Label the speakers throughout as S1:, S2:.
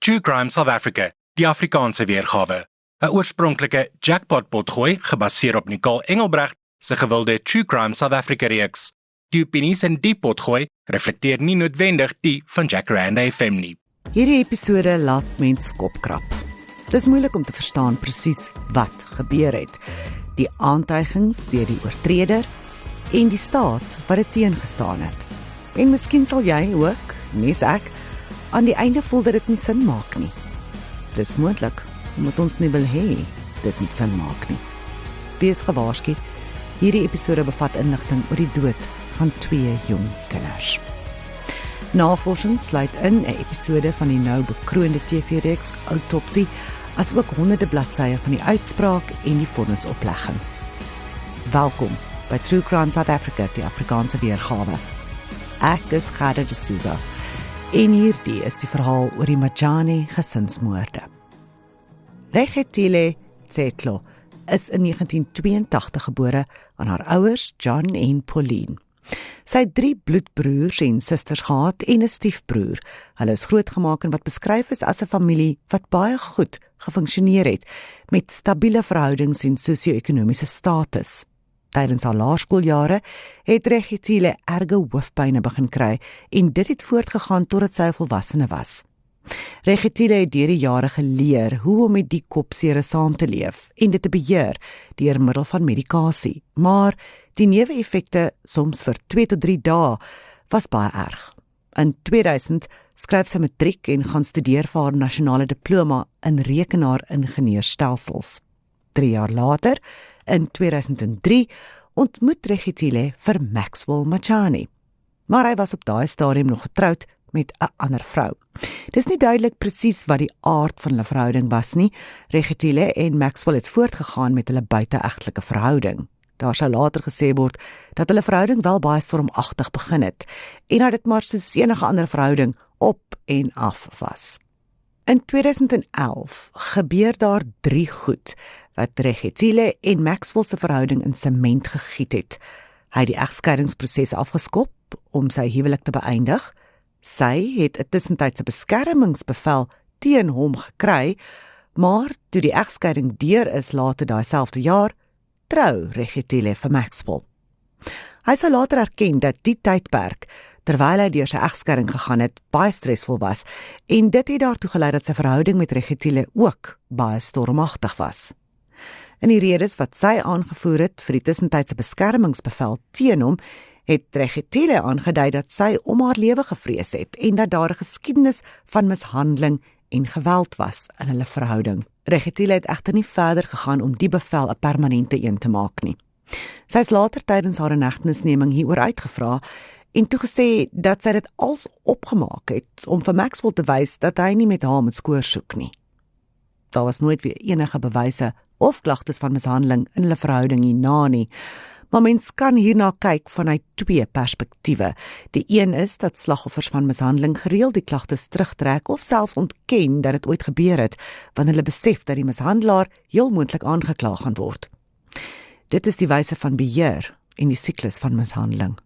S1: True Crime South Africa, die Afrikaanse weergawe. 'n Oorspronklike jackpot-potgooi gebaseer op Nicole Engelbrecht se gewilde True Crime South Africa reeks. Die opinies in die potgooi reflekteer nie noodwendig die van Jacaranda FM nie.
S2: Hierdie episode laat mens kopkrap. Dis moeilik om te verstaan presies wat gebeur het. Die aantuigings deur die oortreder en die staat wat dit teengestaan het. En miskien sal jy ook, nes ek, aan die einde voel dat dit nie sin maak nie. Dis moontlik, omdat ons nie wil hê dit moet sin maak nie. Wees gewaarsku, hierdie episode bevat inligting oor die dood van 2 jong kinders. Navorsing sluit in 'n episode van die nou bekroonde TV-reeks Autopsie, as ook honderde bladsye van die uitspraak en die vonnisoplegging. Welkom by True Crime South Africa, die Afrikaanse weergawe. Ek is Gerda de Souza, en hierdie is die verhaal oor die Majani gesinsmoorde. Regitile Tsetlo is in 1982 gebore aan haar ouers John en Pauline. Sy het 3 bloedbroers en susters gehad en 'n stiefbroer. Hulle is grootgemaak in wat beskryf is as 'n familie wat baie goed gefunksioneer het, met stabiele verhoudings en sosio-ekonomiese status. Tydens haar laerskooljare het Regitile erge hoofpyne begin kry en dit het voortgegaan totdat sy 'n volwassene was. Regitile het deur die jare geleer hoe om met die kopseere saam te leef en dit te beheer deur middel van medikasie, maar die neeweffekte, soms vir 2 tot 3 dae, was baie erg. In 2000 skryf sy matriek en gaan studeer vir haar nasionale diploma in rekenaaringenieurstelsels. 3 jaar later, in 2003, ontmoet Regitile vir Maxwell Majani. Maar hy was op daai stadium nog getroud met 'n ander vrou. Dis nie duidelik presies wat die aard van hulle verhouding was nie. Regitile en Maxwell het voortgegaan met hulle buiteegtelike verhouding. Daar sou later gesê word dat hulle verhouding wel baie stormagtig begin het en dat dit maar soos enige ander verhouding op en af was. In 2011 gebeur daar 3 goed wat Regitile en Maxwell se verhouding in sement gegiet het. Hy het die egskeidingsproses afgeskop om sy huwelik te beëindig. Sy het 'n tussentydse beskermingsbevel teen hom gekry, maar toe die egskeiding deur is later daai selfde jaar, trou Regitile vir Maxwell. Hy sal later erken dat die tydperk, terwyl hy deur sy egskeiding gegaan het, baie stresvol was, en dit het daartoe gelei dat sy verhouding met Regitile ook baie stormagtig was. In die redes wat sy aangevoer het vir die tussentydse beskermingsbevel teen hom, het Regitile aangedui dat sy om haar lewe gevrees het en dat daar 'n geskiedenis van mishandeling en geweld was in hulle verhouding. Regitile het egter nie verder gegaan om die bevel 'n permanente een te maak nie. Sy is later tydens haar inhegtenisneming hieroor uitgevra en toegesê dat sy dit als opgemaak het om vir Maxwell te wys dat hy nie met haar moet skoor soek nie. Daar was nooit weer enige bewyse of klagtes van mishandeling in hulle verhouding hierna nie. Maar mens kan hierna kyk vanuit 2 perspektiewe. Die een is dat slagoffers van mishandeling gereeld die klagtes terugtrek of selfs ontken dat dit ooit gebeur het, want hulle besef dat die mishandelaar heel moontlik aangekla gaan word. Dit is die wyse van beheer en die siklus van mishandeling.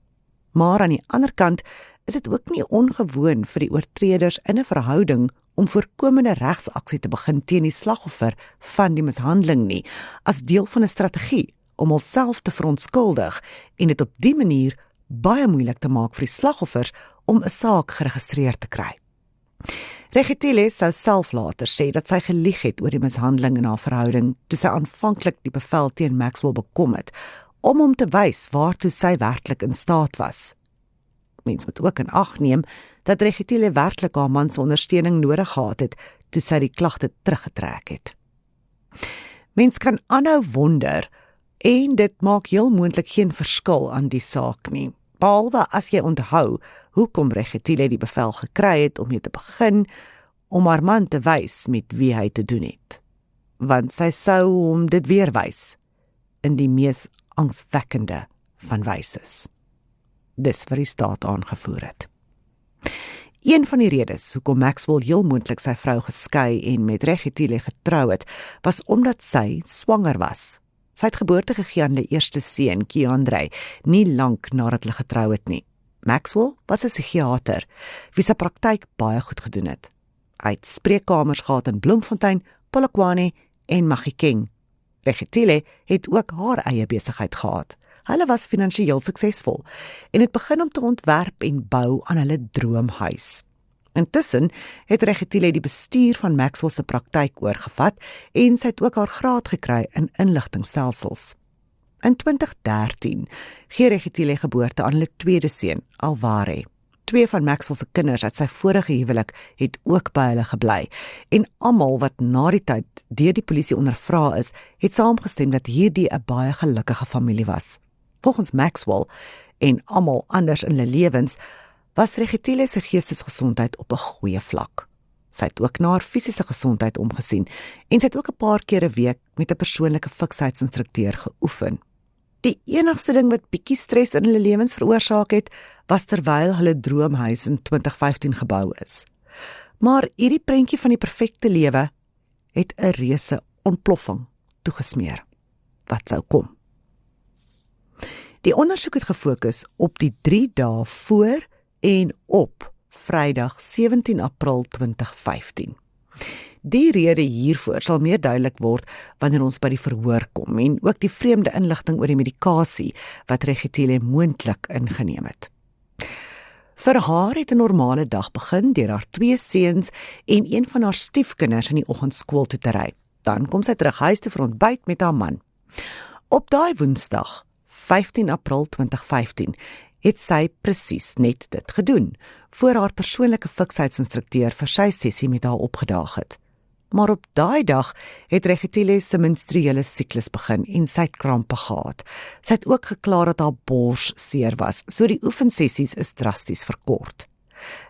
S2: Maar aan die ander kant is dit ook nie ongewoon vir die oortreders in 'n verhouding om voorkomende regsaksie te begin teen die slagoffer van die mishandeling nie, as deel van 'n strategie om homself te verontskuldig en dit op die manier baie moeilik te maak vir die slagoffers om 'n saak geregistreer te kry. Regitile sou self later sê dat sy gelieg het oor die mishandeling in haar verhouding toe sy aanvanklik die bevel teen Maxwell bekom het, om hom te wys waartoe sy werklik in staat was. Mens moet ook in ag neem dat Regitile werklik haar man se ondersteuning nodig gehad het toe sy die klagte teruggetrek het. Mens kan aanhou wonder, en dit maak heel moontlik geen verskil aan die saak nie, behalwe as jy onthou hoekom Regitile die bevel gekry het om mee te begin, om haar man te wys met wie hy te doen het. Want sy sou hom dit weer wys, in die mees angswekkende van wyses. Dis wat die staat aangevoer het. Een van die redes hoekom Maxwell heel moontlik sy vrou geskei en met Regitile getrou het, was omdat sy swanger was. Sy het geboorte gegee aan hulle eerste seun, Keandre, nie lank nadat hulle getrou het nie. Maxwell was 'n psigiater, wie sy praktyk baie goed gedoen het. Hy het spreekkamers gehad in Bloemfontein, Polokwane en Mahikeng. Reketile het ook haar eie besigheid gehad. Hulle was finansiëel suksesvol en het begin om te ontwerp en bou aan hulle droomhuis. Intussen het Reketile die bestuur van Maxwell se praktyk oorgevat en sy het ook haar graad gekry in inligtingstelsels. In 2013 gee Reketile geboorte aan hulle tweede seun, Alware. 2 van Maxwell se kinders uit sy vorige huwelik het ook by hulle gebly en almal wat na die tyd deur die polisie ondervra is, het saamgestem dat hierdie 'n baie gelukkige familie was. Volgens Maxwell en almal anders in hulle lewens was Reketile se geestesgesondheid op 'n goeie vlak. Sy het ook na haar fisiese gesondheid omgesien en sy het ook 'n paar keer 'n week met 'n persoonlike fiksheidsinstrukteur geoefen. Die enigste ding wat bietjie stres in hulle lewens veroorsaak het, was terwyl hulle droomhuis in 2015 gebou is. Maar hierdie prentjie van die perfekte lewe het 'n reuse ontploffing toegesmeer. Wat sou kom? Die ondersoek het gefokus op die 3 dae voor en op Vrydag 17 April 2015. Die rede hiervoor sal meer duidelik word wanneer ons by die verhoor kom en ook die vreemde inligting oor die medikasie wat Reketile moontlik ingeneem het. Vir haar het 'n normale dag begin deur haar 2 seuns en een van haar stiefkinders in die oggend skool toe te ry. Dan kom sy terug huis toe vir ontbyt met haar man. Op daai Woensdag, 15 April 2015, het sy presies net dit gedoen, voor haar persoonlike fiksheidsinstrukteur vir sy sessie met haar opgedaag het. Maar op daai dag het Reketile se menstruele siklus begin en sy het krampe gehad. Sy het ook gekla dat haar bors seer was, so die oefensessies is drasties verkort.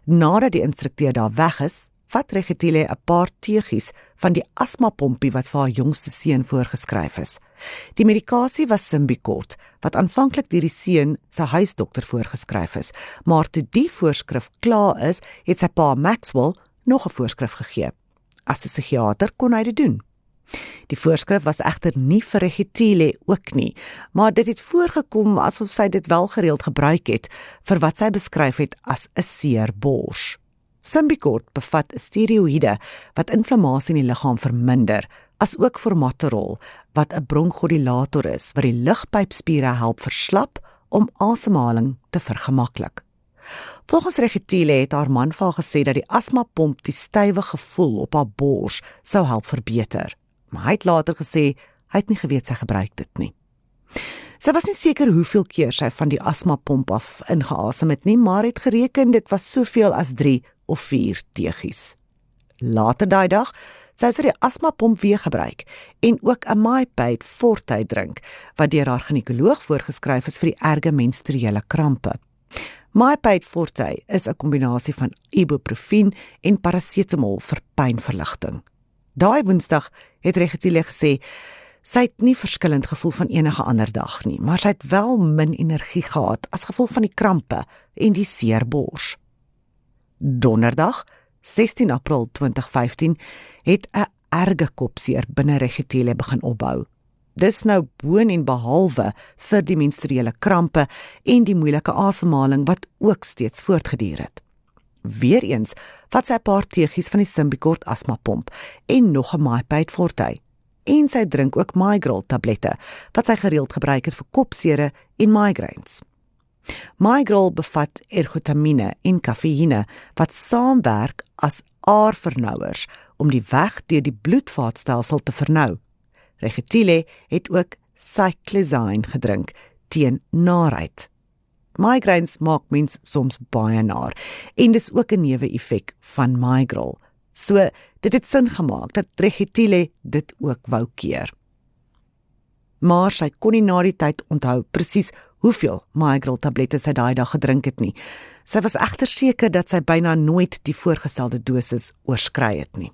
S2: Nadat die instrukteur daar weg is, vat Reketile 'n paar teegies van die asmapompie wat vir haar jongste seun voorgeskryf is. Die medikasie was Symbicort, wat aanvanklik deur die seun se huisdokter voorgeskryf is, maar toe die voorskrif klaar is, het sy pa Maxwell nog 'n voorskrif gegee. As 'n psigiater kon hy dit doen. Die voorskrif was egter nie vir Reketile ook nie, maar dit het voorgekom asof sy dit wel gereeld gebruik het vir wat sy beskryf het as 'n seer bors. Symbicort bevat steroïde wat inflammasie in die liggaam verminder, as ook formoterol wat 'n bronkodilator is wat die lugpypspiere help verslap om asemhaling te vergemaklik. Volgens Reketile het haar man vir haar gesê dat die asmapomp die stywe gevoel op haar bors sou help verbeter, maar hy het later gesê hy het nie geweet sy gebruik dit nie. Sy was nie seker hoeveel keer sy van die asmapomp af ingeasem het nie, maar het gereken dit was soveel as 3 of 4 teegies. Later daai dag sou sy die asmapomp weer gebruik en ook 'n Mypaid Forte drink wat deur haar ginekoloog voorgeskryf is vir die erge menstruele krampe. Mypaid Forte is 'n kombinasie van ibuprofen en parasetamol vir pynverligting. Daai Woensdag het Reketile gesê sy het nie verskillend gevoel van enige ander dag nie, maar sy het wel min energie gehad as gevolg van die krampe en die seer bors. Donderdag, 16 April 2015, het 'n erge kopseer binne Reketile begin opbou. Dis nou boon en behalwe vir die menstruele krampe en die moeilike asemhaling wat ook steeds voortgeduur het. Weereens vat sy 'n paar teegies van die Symbicort asmapomp en nog 'n Mypaid Forte. En sy drink ook Migral tablette wat sy gereeld gebruik het vir kopseere en migraines. Migral bevat ergotamine en kafeïne wat saamwerk as aarvernouers om die weg deur die bloedvaatstelsel te vernou. Reketile het ook cyclizine gedrink teen naarheid. Migraines maak mens soms baie naar en dis ook 'n neeweffek van Migral. So, dit het sin gemaak dat Reketile dit ook wou keer. Maar sy kon nie na die tyd onthou presies hoeveel Migral tablette sy daai dag gedrink het nie. Sy was egter seker dat sy byna nooit die voorgestelde dosis oorskry het nie.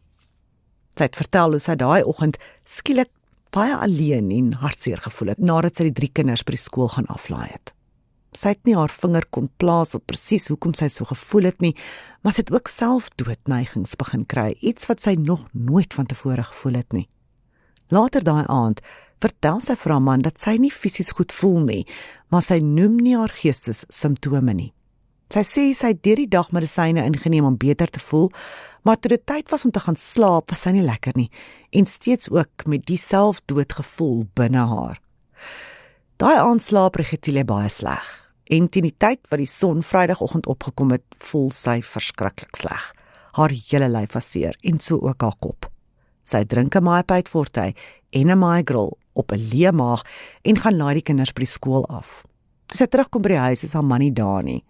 S2: Sy het vertel hoe sy daai oggend skielik baie alleen en hartseer gevoel het nadat sy die 3 kinders by die skool gaan aflaai het. Sy het nie haar vinger kon plaas op presies hoekom sy so gevoel het nie, maar sy het ook self doodneigings begin kry, iets wat sy nog nooit van tevore gevoel het nie. Later daai aand vertel sy vir haar man dat sy nie fisies goed voel nie, maar sy noem nie haar geestessimptome nie. Sy sê sy het deur die dag medisyne ingeneem om beter te voel, maar toe dit tyd was om te gaan slaap, was sy nie lekker nie en steeds ook met die selfdoodgevoel binne haar. Daai aand slaap Regitile baie sleg en teen die tyd wat die son Vrydagoggend opgekom het, voel sy verskriklik sleg. Haar hele lyf was seer en so ook haar kop. Sy drink 'n maaipyt forte en 'n maaigrill op 'n leë maag en gaan laai die kinders by die skool af. Toe sy terugkom by die huis, is haar man nie daar nie.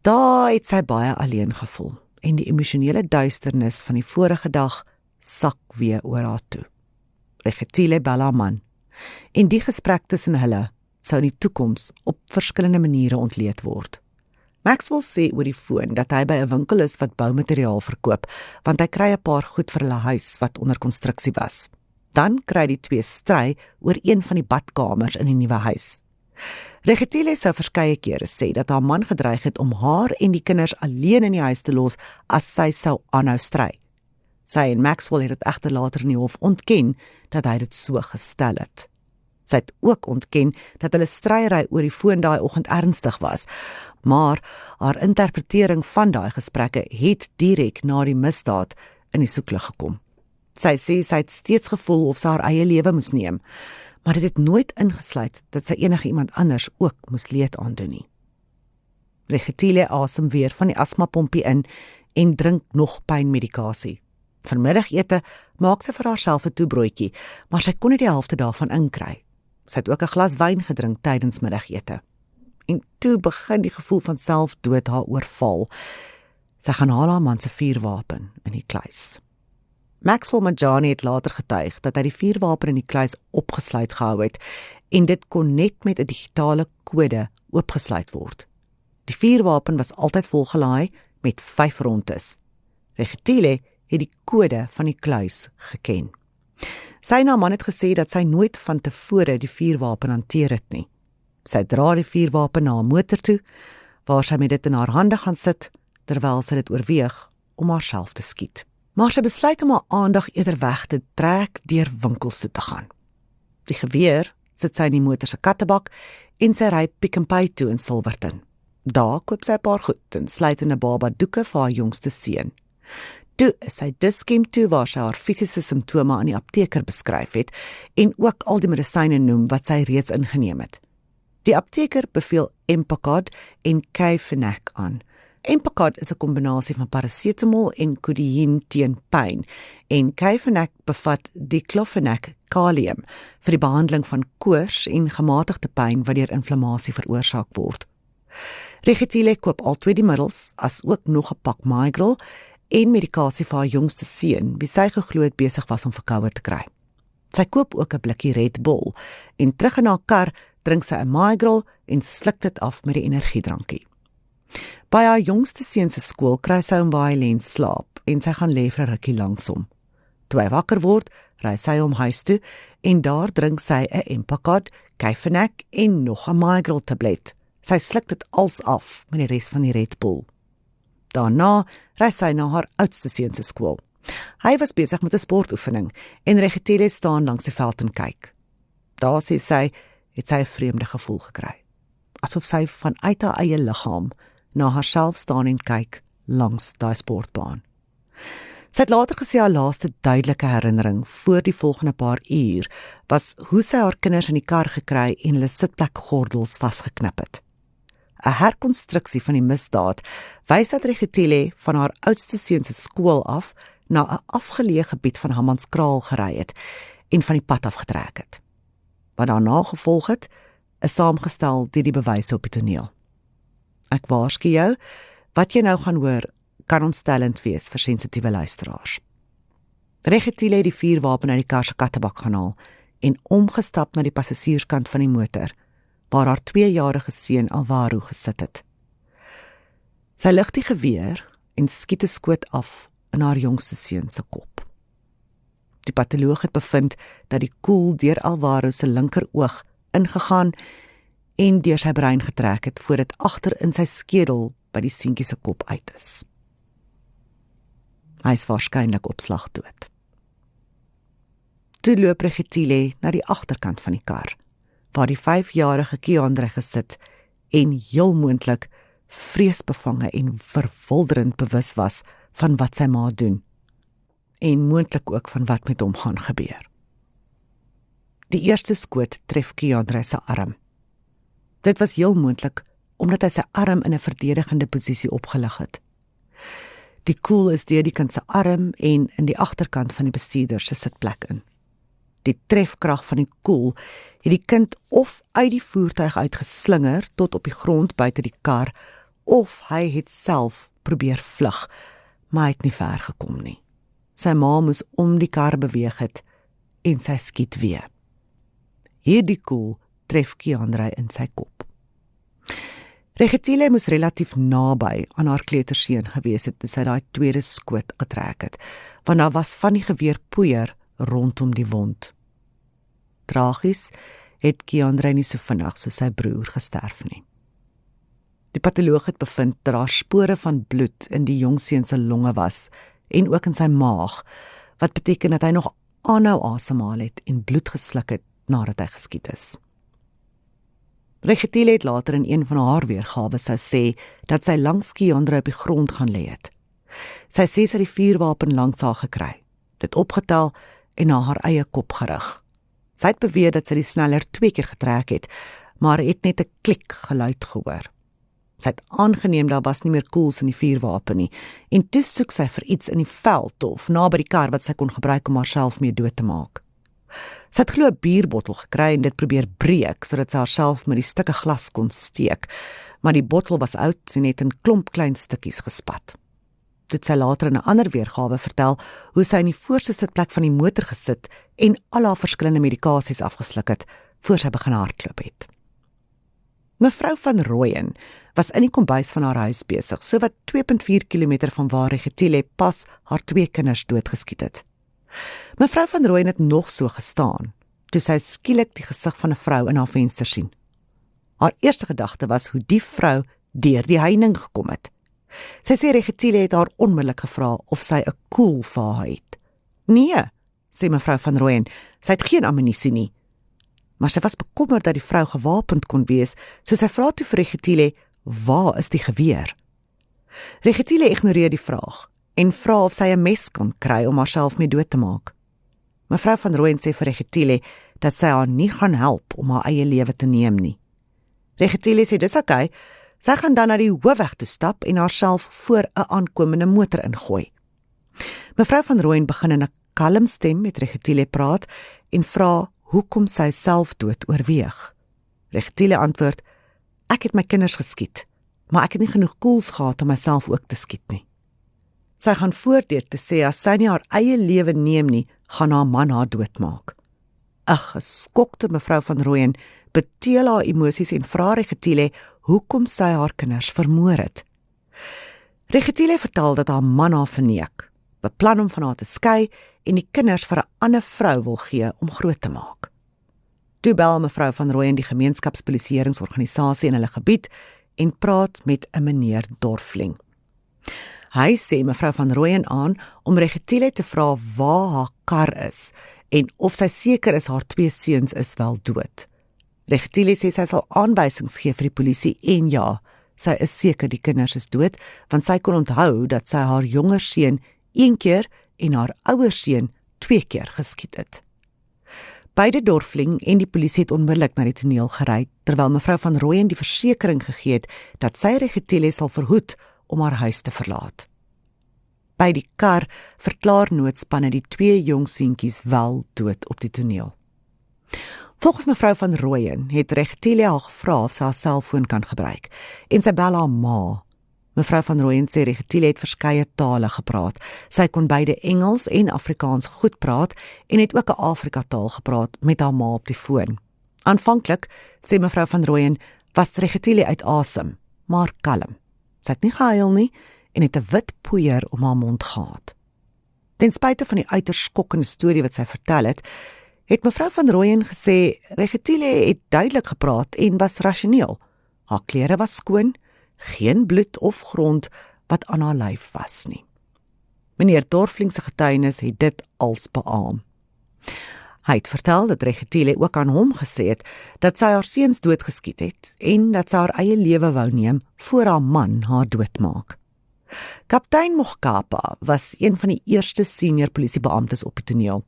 S2: Daar het sy baie alleen gevoel en die emosionele duisternis van die vorige dag sak weer oor haar toe. Regitile bel haar man en die gesprek tussen hulle sou in die toekoms op verskillende maniere ontleed word. Maxwell sê oor die foon dat hy by 'n winkel is wat boumateriaal verkoop, want hy kry 'n paar goed vir hulle huis wat onder konstruksie was. Dan kry die twee stry oor een van die badkamers in die nuwe huis. Regitile sou verskeie kere sê dat haar man gedreig het om haar en die kinders alleen in die huis te los as sy sou aanhou stry. Sy en Maxwell het dit egter later in die hof ontken dat hy dit so gestel het. Sy het ook ontken dat hulle stryery oor die foon daai oggend ernstig was, maar haar interpretering van daai gesprekke het direk na die misdaad in die soeklig gekom. Sy sê sy het steeds gevoel of sy haar eie lewe moes neem, maar dit het nooit ingesluit dat sy enige iemand anders ook moes leed aandoen nie. Regitile asem weer van die asmapompie in en drink nog pynmedikasie. Vanmiddagete maak sy vir haarself 'n toebroodjie, maar sy kon nie die helfte daarvan inkry. Sy het ook 'n glas wyn gedrink tydens middagete. En toe begin die gevoel van selfdood haar oorval. Sy gaan haal haar man se vuurwapen in die kluis. Maxwell Majani het later getuig dat hy die vuurwapen in die kluis opgesluit gehou het en dit kon net met 'n digitale kode oopgesluit word. Die vuurwapen was altyd volgelaai met 5 rondes. Regitile het die kode van die kluis geken. Sy en haar man het gesê dat sy nooit van tevore die vuurwapen hanteer het nie. Sy dra die vuurwapen na haar motor toe, waar sy met dit in haar hande gaan sit, terwyl sy dit oorweeg om haarself te skiet. Maar sy besluit om haar aandag eerder weg te trek deur winkels toe te gaan. Die geweer sit sy in die motor se kattebak en sy ry Pick n Pay toe in Silverton. Daar koop sy 'n paar goed, insluitende baba doeke vir haar jongste seun. Toe is sy Dis-Chem toe waar sy haar fisiese simptome aan die apteker beskryf het en ook al die medisyne noem wat sy reeds ingeneem het. Die apteker beveel Empacod en Kefenec aan. Empacod is 'n kombinasie van parasetamol en kodeïn teen pyn en Kefenec bevat diclofenac kalium vir die behandeling van koors en gematigde pyn wat deur inflammasie veroorsaak word. Regitile koop albei die middels as ook nog 'n pak Maaigrill en medikasie vir haar jongste seun, wie sy geglo het besig was om verkoue te kry. Sy koop ook 'n blikkie Red Bull en terug in haar kar drink sy 'n Maaigrill en sluk dit af met die energiedrankie. By haar jongste seun se skool kry sy 'n violens slaap en sy gaan lê vir 'n rukkie langs hom. Toe hy wakker word, ry sy hom huis toe en daar drink sy 'n Empacod, Kefenec en nog 'n Maaigrill tablet. Sy sluk dit als af met die res van die Red Bull. Daarna ry sy na haar oudste seun se skool. Hy was besig met 'n sportoefening en Regitile staan langs die veld en kyk. Daar sê sy, het sy 'n vreemde gevoel gekry, asof sy vanuit haar eie liggaam na haarself staan en kyk langs daai sportbaan. Sy het later gesê haar laaste duidelike herinnering voor die volgende paar uur was hoe sy haar kinders in die kar gekry en hulle sitplekgordels vasgeknip het. 'n Herkonstruksie van die misdaad wys dat Regitile van haar oudste seun se skool af na 'n afgeleë gebied van Hammanskraal gery het en van die pad afgetrek het. Wat daarna gevolg het, is saamgestel deur die bewyse op die toneel. Ek waarsku jou, wat jy nou gaan hoor, kan ontstellend wees vir sensitiewe luisteraars. Regitile het die vuurwapen uit die kar se kattebak gaan haal en omgestap na die passasierskant van die motor, waar haar 2-jarige seun Alvaro gesit het. Sy lig die geweer en skiet 'n skoot af in haar jongste seun se kop. Die patoloog het bevind dat die koel deur Alvaro se linkeroog ingegaan en deur sy brein getrek het voor dit agter in sy skedel by die seentjie se kop uit is. Hy is waarskynlik op slag dood. Toe loop Regitile na die agterkant van die kar, waar die 5-jarige Keandre gesit en heel moontlik vreesbevange en verwilderend bewus was van wat sy ma doen en moontlik ook van wat met hom gaan gebeur. Die eerste skoot tref Keandre se arm. Dit was heel moontlik omdat hy sy arm in 'n verdedigende posisie opgelig het. Die koel is deur die kind se arm en in die agterkant van die bestuurder se sitplek in. Die trefkrag van die koel het die kind of uit die voertuig uitgeslinger tot op die grond buite die kar, of hy het self probeer vlug, maar hy het nie ver gekom nie. Sy ma moes om die kar beweeg het en sy skiet weer. Hierdie koel tref Keandre in sy kop. Regitile moes relatief naby aan haar kleuterseun gewees het toe sy daai tweede skoot getrek het, want daar was van die geweer poeier rondom die wond. Tragies het Keandre nie so vinnig soos sy broer gesterf nie. Die patoloog het bevind dat daar spore van bloed in die jongseun se longe was en ook in sy maag, wat beteken dat hy nog aanhou asemhaal het en bloed gesluk het nadat hy geskiet is. Regitile het later in een van haar weergawe sou sê dat sy langs Keandre op die grond gaan lê het. Sy sê sy het die vuurwapen langs haar gekry, dit opgetel en na haar eie kop gerig. Sy het beweer dat sy die sneller 2 keer getrek het, maar het net 'n klik geluid gehoor. Sy het aangeneem daar was nie meer koels in die vuurwapen nie, en toe soek sy vir iets in die veld of naby die kar wat sy kon gebruik om haarself mee dood te maak. Sy het glo 'n bierbottel gekry en dit probeer breek, sodat sy haarself met die stukke glas kon steek, maar die bottel was oud en het in klomp klein stukkies gespat. Dit sy later in 'n ander weergawe vertel hoe sy in die voorste sitplek van die motor gesit en al haar verskillende medikasies afgesluk het, voor sy begin hardloop het. Mevrou van Rooyen was in die kombuis van haar huis besig, so wat 2.4 km van waar Regitile pas haar 2 kinders doodgeskiet het. Mevrou van Rooyen het nog so gestaan, toe sy skielik die gesig van 'n vrou in haar venster sien. Haar eerste gedagte was hoe die vrou deur die heining gekom het. Sy sê Regitile het haar onmiddellik gevra of sy 'n koel vir haar het. Nee, sê mevrou van Rooyen, sy het geen ammunisie nie. Maar sy was bekommerd dat die vrou gewapend kon wees, so sy vra toe vir Regitile, waar is die geweer? Regitile ignoreer die vraag en vra of sy 'n mes kan kry om haarself mee dood te maak. Mevrou van Rooyen sê vir Regitile dat sy haar nie gaan help om haar eie lewe te neem nie. Regitile sê dis oukei, sy gaan dan na die hoofweg toe stap en haarself voor 'n aankomende motor ingooi. Mevrou van Rooyen begin in 'n kalm stem met Regitile praat en vra hoekom sy selfdood oorweeg. Regitile antwoord, ek het my kinders geskiet, maar ek het nie genoeg koels gehad om myself ook te skiet nie. Sy gaan voort deur te sê as sy nie haar eie lewe neem nie, gaan haar man haar doodmaak. 'n geskokte mevrou van Rooyen beteel haar emosies en vra Regitile hoekom sy haar kinders vermoor het. Regitile vertel dat haar man haar verneek, beplan om van haar te skei en die kinders vir 'n ander vrou wil gee om groot te maak. Toe bel mevrou van Rooyen die gemeenskapspolisieringsorganisasie in hulle gebied en praat met 'n meneer Dorfling. Hy sê mevrou van Rooyen aan om Regitile te vra waar haar kar is en of sy seker is haar 2 seuns is wel dood. Regitile sê sy sal aanwysings gee vir die polisie en ja, sy is seker die kinders is dood, want sy kon onthou dat sy haar jonger seun 1 keer en haar ouer seun 2 keer geskiet het. Beide Dorfling en die polisie het onmiddellik na die toneel gery, terwyl mevrou van Rooyen die versekering gegee het dat sy Regitile sal verhoed om haar huis te verlaat. By die kar verklaar noodspanne die 2 jong seentjies wel dood op die toneel. Volgens mevrou van Rooyen het Regitile haar gevra of sy haar selfoon kan gebruik en sy bel haar ma. Mevrou van Rooyen sê Regitile het verskeie tale gepraat. Sy kon beide Engels en Afrikaans goed praat en het ook 'n Afrika taal gepraat met haar ma op die foon. Aanvanklik, sê mevrou van Rooyen, was Regitile uit asem, maar kalm. Sy het nie gehuil nie en het 'n wit poeier om haar mond gehad. Ten spyte van die uiters skokkende storie wat sy vertel het mevrou van Rooyen gesê Regitile het duidelik gepraat en was rasioneel. Haar klere was skoon, geen bloed of grond wat aan haar lyf was nie. Meneer Dorfling se getuienis het dit als beamoen. Hy het vertel dat Regitile ook aan hom gesê het dat sy haar seuns doodgeskiet het en dat sy haar eie lewe wou neem voor haar man haar doodmaak. Kaptein Mokgapa was een van die eerste senior polisiebeamptes op die toneel.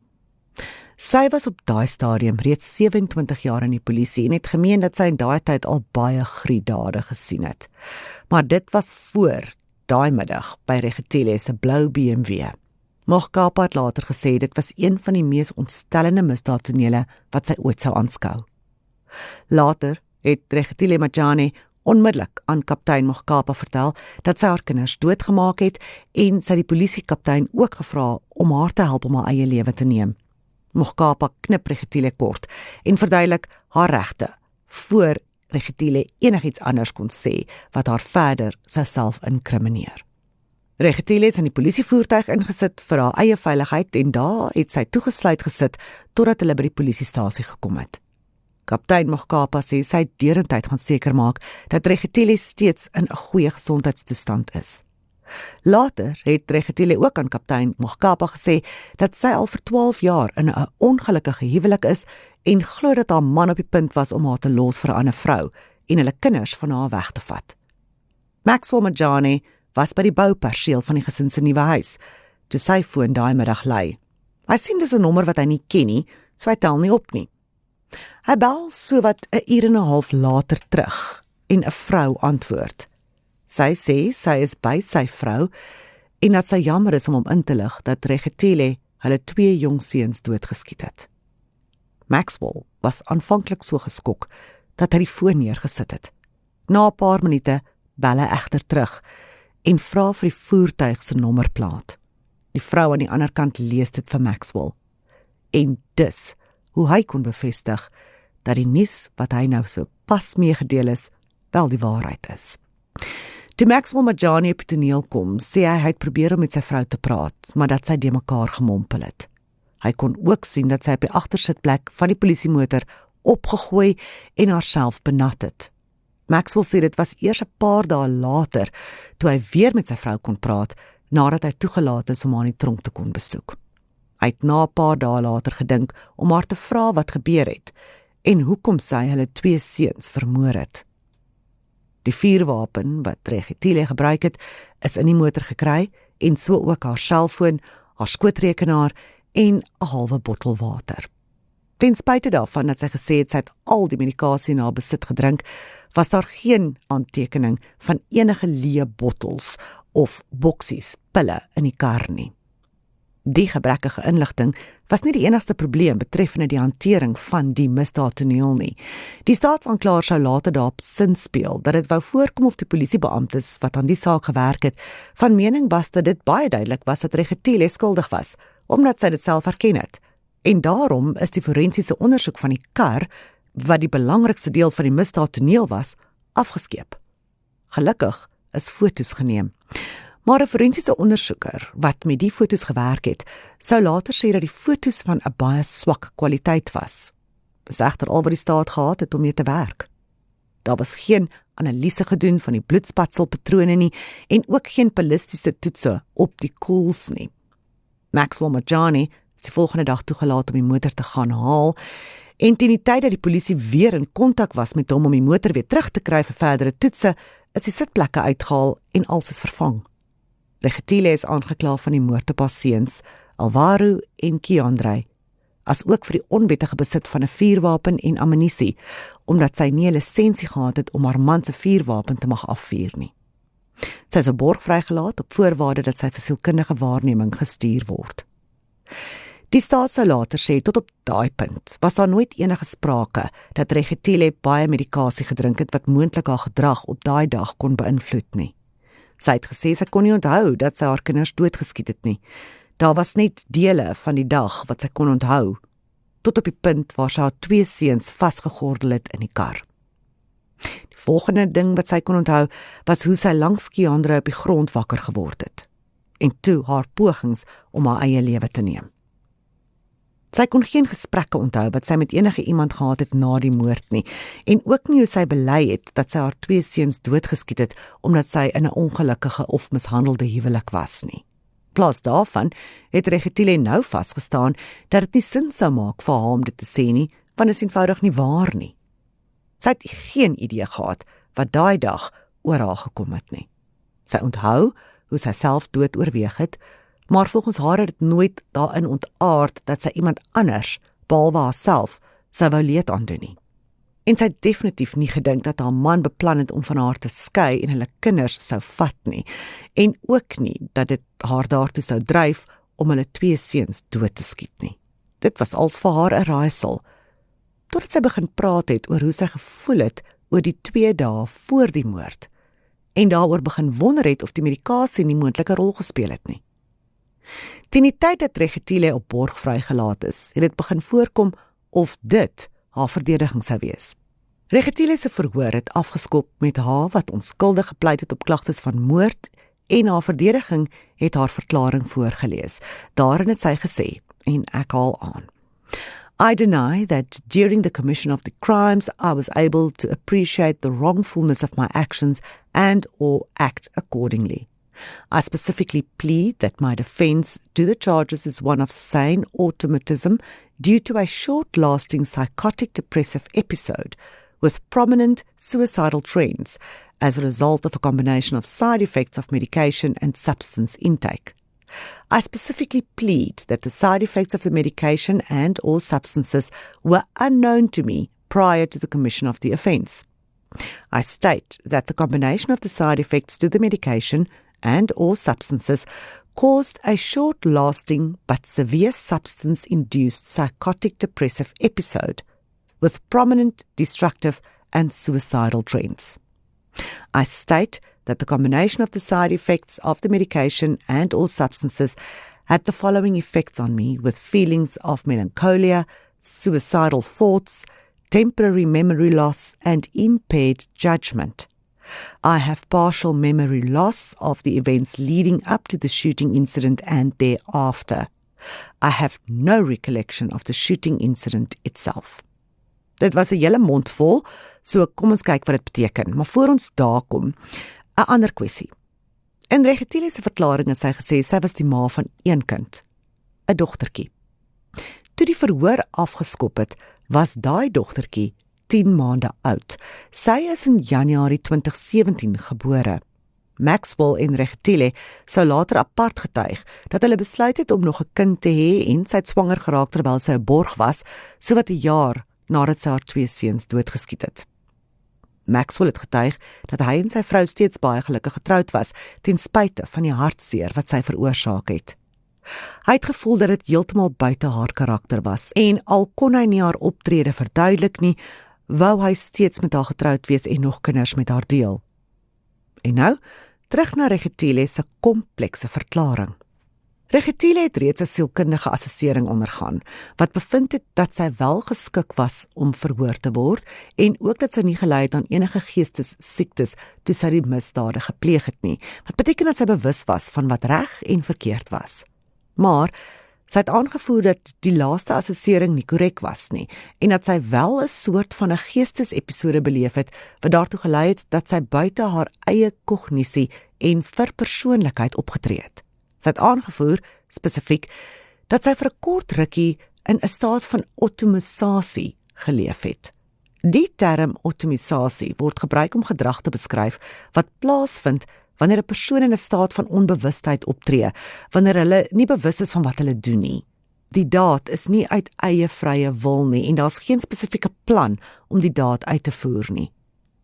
S2: Sy was op daai stadium reeds 27 jaar in die polisie en het gemeen dat sy in daai tyd al baie gruwdade gesien het. Maar dit was voor daai middag by Regitile se blou BMW. Mokgapa het later gesê dit was een van die mees ontstellende misdaadtonele wat sy ooit sou aanskou. Later het Regitile Majani onmiddellik aan kaptein Mokgapa vertel dat sy haar kinders doodgemaak het en sy die polisiekaptein ook gevra om haar te help om haar eie lewe te neem. Mokgapa knip Regitile kort en verduidelik haar regte voor Regitile enigiets anders kon sê wat haar verder sou self inkrimineer. Regitile is in die polisievoertuig ingesit vir haar eie veiligheid en daar het sy toegesluit gesit totdat hulle by die polisiestasie gekom het. Kaptein Mokgapa sê sy het deurentyd gaan seker maak dat Regitile steeds in 'n goeie gesondheidstoestand is. Later het Regitile ook aan kaptein Mokgapa gesê dat sy al vir 12 jaar in 'n ongelukkige huwelik is en glo dat haar man op die punt was om haar te los vir 'n ander vrou en hulle kinders van haar weg te vat. Maxwell Majani was by die bouperseel van die gesin se nuwe huis, toe sy foon daai middag lui. Hy sien dis 'n nommer wat hy nie ken nie, so hy tel nie op nie. Hy bel so wat 'n uur en 'n half later terug en 'n vrou antwoord. Sy sê sy is by sy vrou en dat sy jammer is om hom in te lig dat Regitile hulle 2 jong seuns doodgeskiet het. Maxwell was aanvanklik so geskok dat hy die foon neergesit het. Na 'n paar minute bel hy egter terug en vra vir die voertuig se nommerplaat. Die vrou aan die ander kant lees dit vir Maxwell. En dis hoe hy kon bevestig dat die nuus wat hy nou so pas meegedeel is, wel die waarheid is. Toe Maxwell Majani op die toneel kom, sê hy het probeer om met sy vrou te praat, maar dat sy de mekaar gemompel het. Hy kon ook sien dat sy op die agtersitplek van die polisiemotor opgegooi en haarself benat het. Maxwell sê dit was eers 'n paar dae later, toe hy weer met sy vrou kon praat, nadat hy toegelaat is om haar in die tronk te kon besoek. Hy het na 'n paar dae later gedink om haar te vra wat gebeur het, en hoekom sy hulle 2 seuns vermoor het. Die vuurwapen wat Regitile gebruik het, is in die motor gekry, en so ook haar selfoon, haar skootrekenaar en 'n halwe bottel water. Ten spyte daarvan dat sy gesê het sy het al die medikasie in haar besit gedrink, was daar geen aantekening van enige leë bottels of boksies pille in die kar nie. Die gebrekkige inligting was nie die enigste probleem betreffende die hantering van die misdaadtoneel nie. Die staatsaanklaer sou later daarop sinspeel dat dit wou voorkom of die polisiebeamptes wat aan die saak gewerk het, van mening was dat dit baie duidelik was dat Regitile skuldig was, omdat sy dit self erken het. En daarom is die forensiese ondersoek van die kar, wat die belangrikste deel van die misdaadtoneel was, afgeskeep. Gelukkig is foto's geneem. Maar 'n forensiese ondersoeker wat met die foto's gewerk het, sou later sê dat die foto's van 'n baie swak kwaliteit was. Dis egter al wat die staat gehad het om mee te werk. Daar was geen analise gedoen van die bloedspatselpatrone nie en ook geen ballistiese toetse op die koels nie. Maxwell Majani is die volgende dag toegelaat om die motor te gaan haal en teen die tyd dat die polisie weer in kontak was met hom om die motor weer terug te kry vir verdere toetse, is die sitplekke uitgehaal en alles is vervang. Regitile is aangekla van die moord op haar seuns, Alvaro en Keandre, as ook vir die onwettige besit van 'n vuurwapen en ammunisie, omdat sy nie 'n lisensie gehad het om haar man se vuurwapen te mag afvuur nie. Sy is op borg vrygelaat op voorwaarde dat sy vir sielkundige waarneming gestuur word. Die staat sou later sê tot op daai punt was daar nooit enige sprake dat Regitile baie medikasie gedrink het wat moontlik haar gedrag op daai dag kon beïnvloed nie. Sy het gesê sy kon nie onthou dat sy haar kinders doodgeskiet het nie. Daar was net dele van die dag wat sy kon onthou, tot op die punt waar sy haar 2 seuns vasgegordel het in die kar. Die volgende ding wat sy kon onthou, was hoe sy langs Keandre op die grond wakker geword het, en toe haar pogings om haar eie lewe te neem. Sy kon geen gesprekke onthou wat sy met enige iemand gehad het na die moord nie, en ook nie hoe sy bely het dat sy haar 2 seuns doodgeskiet het, omdat sy in 'n ongelukkige of mishandelde huwelik was nie. plaas daarvan het Regitile nou vasgestaan dat dit nie sin sou maak vir haar om dit te sê nie, want is eenvoudig nie waar nie. Sy het geen idee gehad wat daai dag oor haar gekom het nie. Sy onthou hoe sy self dood oorweeg het, maar volgens haar het dit nooit daarin ontaard dat sy iemand anders, behalwe haarself, sou wou leed aandoen nie. En sy het definitief nie gedink dat haar man beplan het om van haar te skei en hulle kinders sou vat nie, en ook nie dat dit haar daartoe sou dryf om hulle 2 seuns dood te skiet nie. Dit was als vir haar 'n raaisel, totdat sy begin praat het oor hoe sy gevoel het oor die 2 dae voor die moord, en daaroor begin wonder het of die medikasie nie moontlike rol gespeel het nie. Teen die tyd dat Regitile op borg vrygelaat is, het dit begin voorkom of dit haar verdediging sou wees. Regitile se verhoor het afgeskop met haar wat onskuldig gepleit het op klagtes van moord, en haar verdediging het haar verklaring voorgelees. Daarin het sy gesê, en ek haal aan: I deny that during the commission of the crimes I was able to appreciate the wrongfulness of my actions and or act accordingly. I specifically plead that my defense to the charges is one of sane automatism due to a short-lasting psychotic depressive episode with prominent suicidal trends as a result of a combination of side effects of medication and substance intake. I specifically plead that the side effects of the medication and or substances were unknown to me prior to the commission of the offence. I state that the combination of the side effects to the medication and or substances caused a short-lasting but severe substance-induced psychotic depressive episode with prominent destructive and suicidal trends. I state that the combination of the side effects of the medication and or substances had the following effects on me, with feelings of melancholia, suicidal thoughts, temporary memory loss, and impaired judgment. I have partial memory loss of the events leading up to the shooting incident and thereafter. I have no recollection of the shooting incident itself. Dit was 'n hele mond vol, so kom ons kyk wat dit beteken. Maar voor ons daar kom, 'n ander kwessie. In Regitile se verklaring het sy gesê sy was die ma van 1 kind, 'n dogtertjie. Toe die verhoor afgeskop het, was daai dogtertjie 10 maande oud. Sy is in Januarie 2017 gebore. Maxwell en Regitile sou later apart getuig dat hulle besluit het om nog 'n kind te hê en sy het swanger geraak terwyl sy 'n borg was, sowat 'n jaar nadat sy haar 2 seuns doodgeskiet het. Maxwell het getuig dat hy en sy vrou steeds baie gelukkig getroud was, ten spyte van die hartseer wat sy veroorsaak het. Hy het gevoel dat dit heeltemal buite haar karakter was, en al kon hy nie haar optrede verduidelik nie, wou hy steeds met haar getroud wees en nog kinders met haar deel. En nou, terug na Regitile se komplekse verklaring. Regitile het reeds 'n sielkundige assessering ondergaan, wat bevind het dat sy wel geskik was om verhoor te word, en ook dat sy nie gelei het aan enige geestessiektes toe sy die misdade gepleeg het nie, wat beteken dat sy bewus was van wat reg en verkeerd was. Maar sy het aangevoer dat die laaste assessering nie korrek was nie, en dat sy wel 'n soort van 'n geestesepisode beleef het, wat daartoe gelei het dat sy buite haar eie kognisie en verpersoonlikheid opgetree het. Sy het aangevoer, spesifiek, dat sy vir 'n kort rukkie in 'n staat van automisasie geleef het. Die term automisasie word gebruik om gedrag te beskryf wat plaasvind wanneer 'n persoon in 'n staat van onbewustheid optree, wanneer hulle nie bewus is van wat hulle doen nie. Die daad is nie uit eie vrye wil nie, en daar's geen spesifieke plan om die daad uit te voer nie.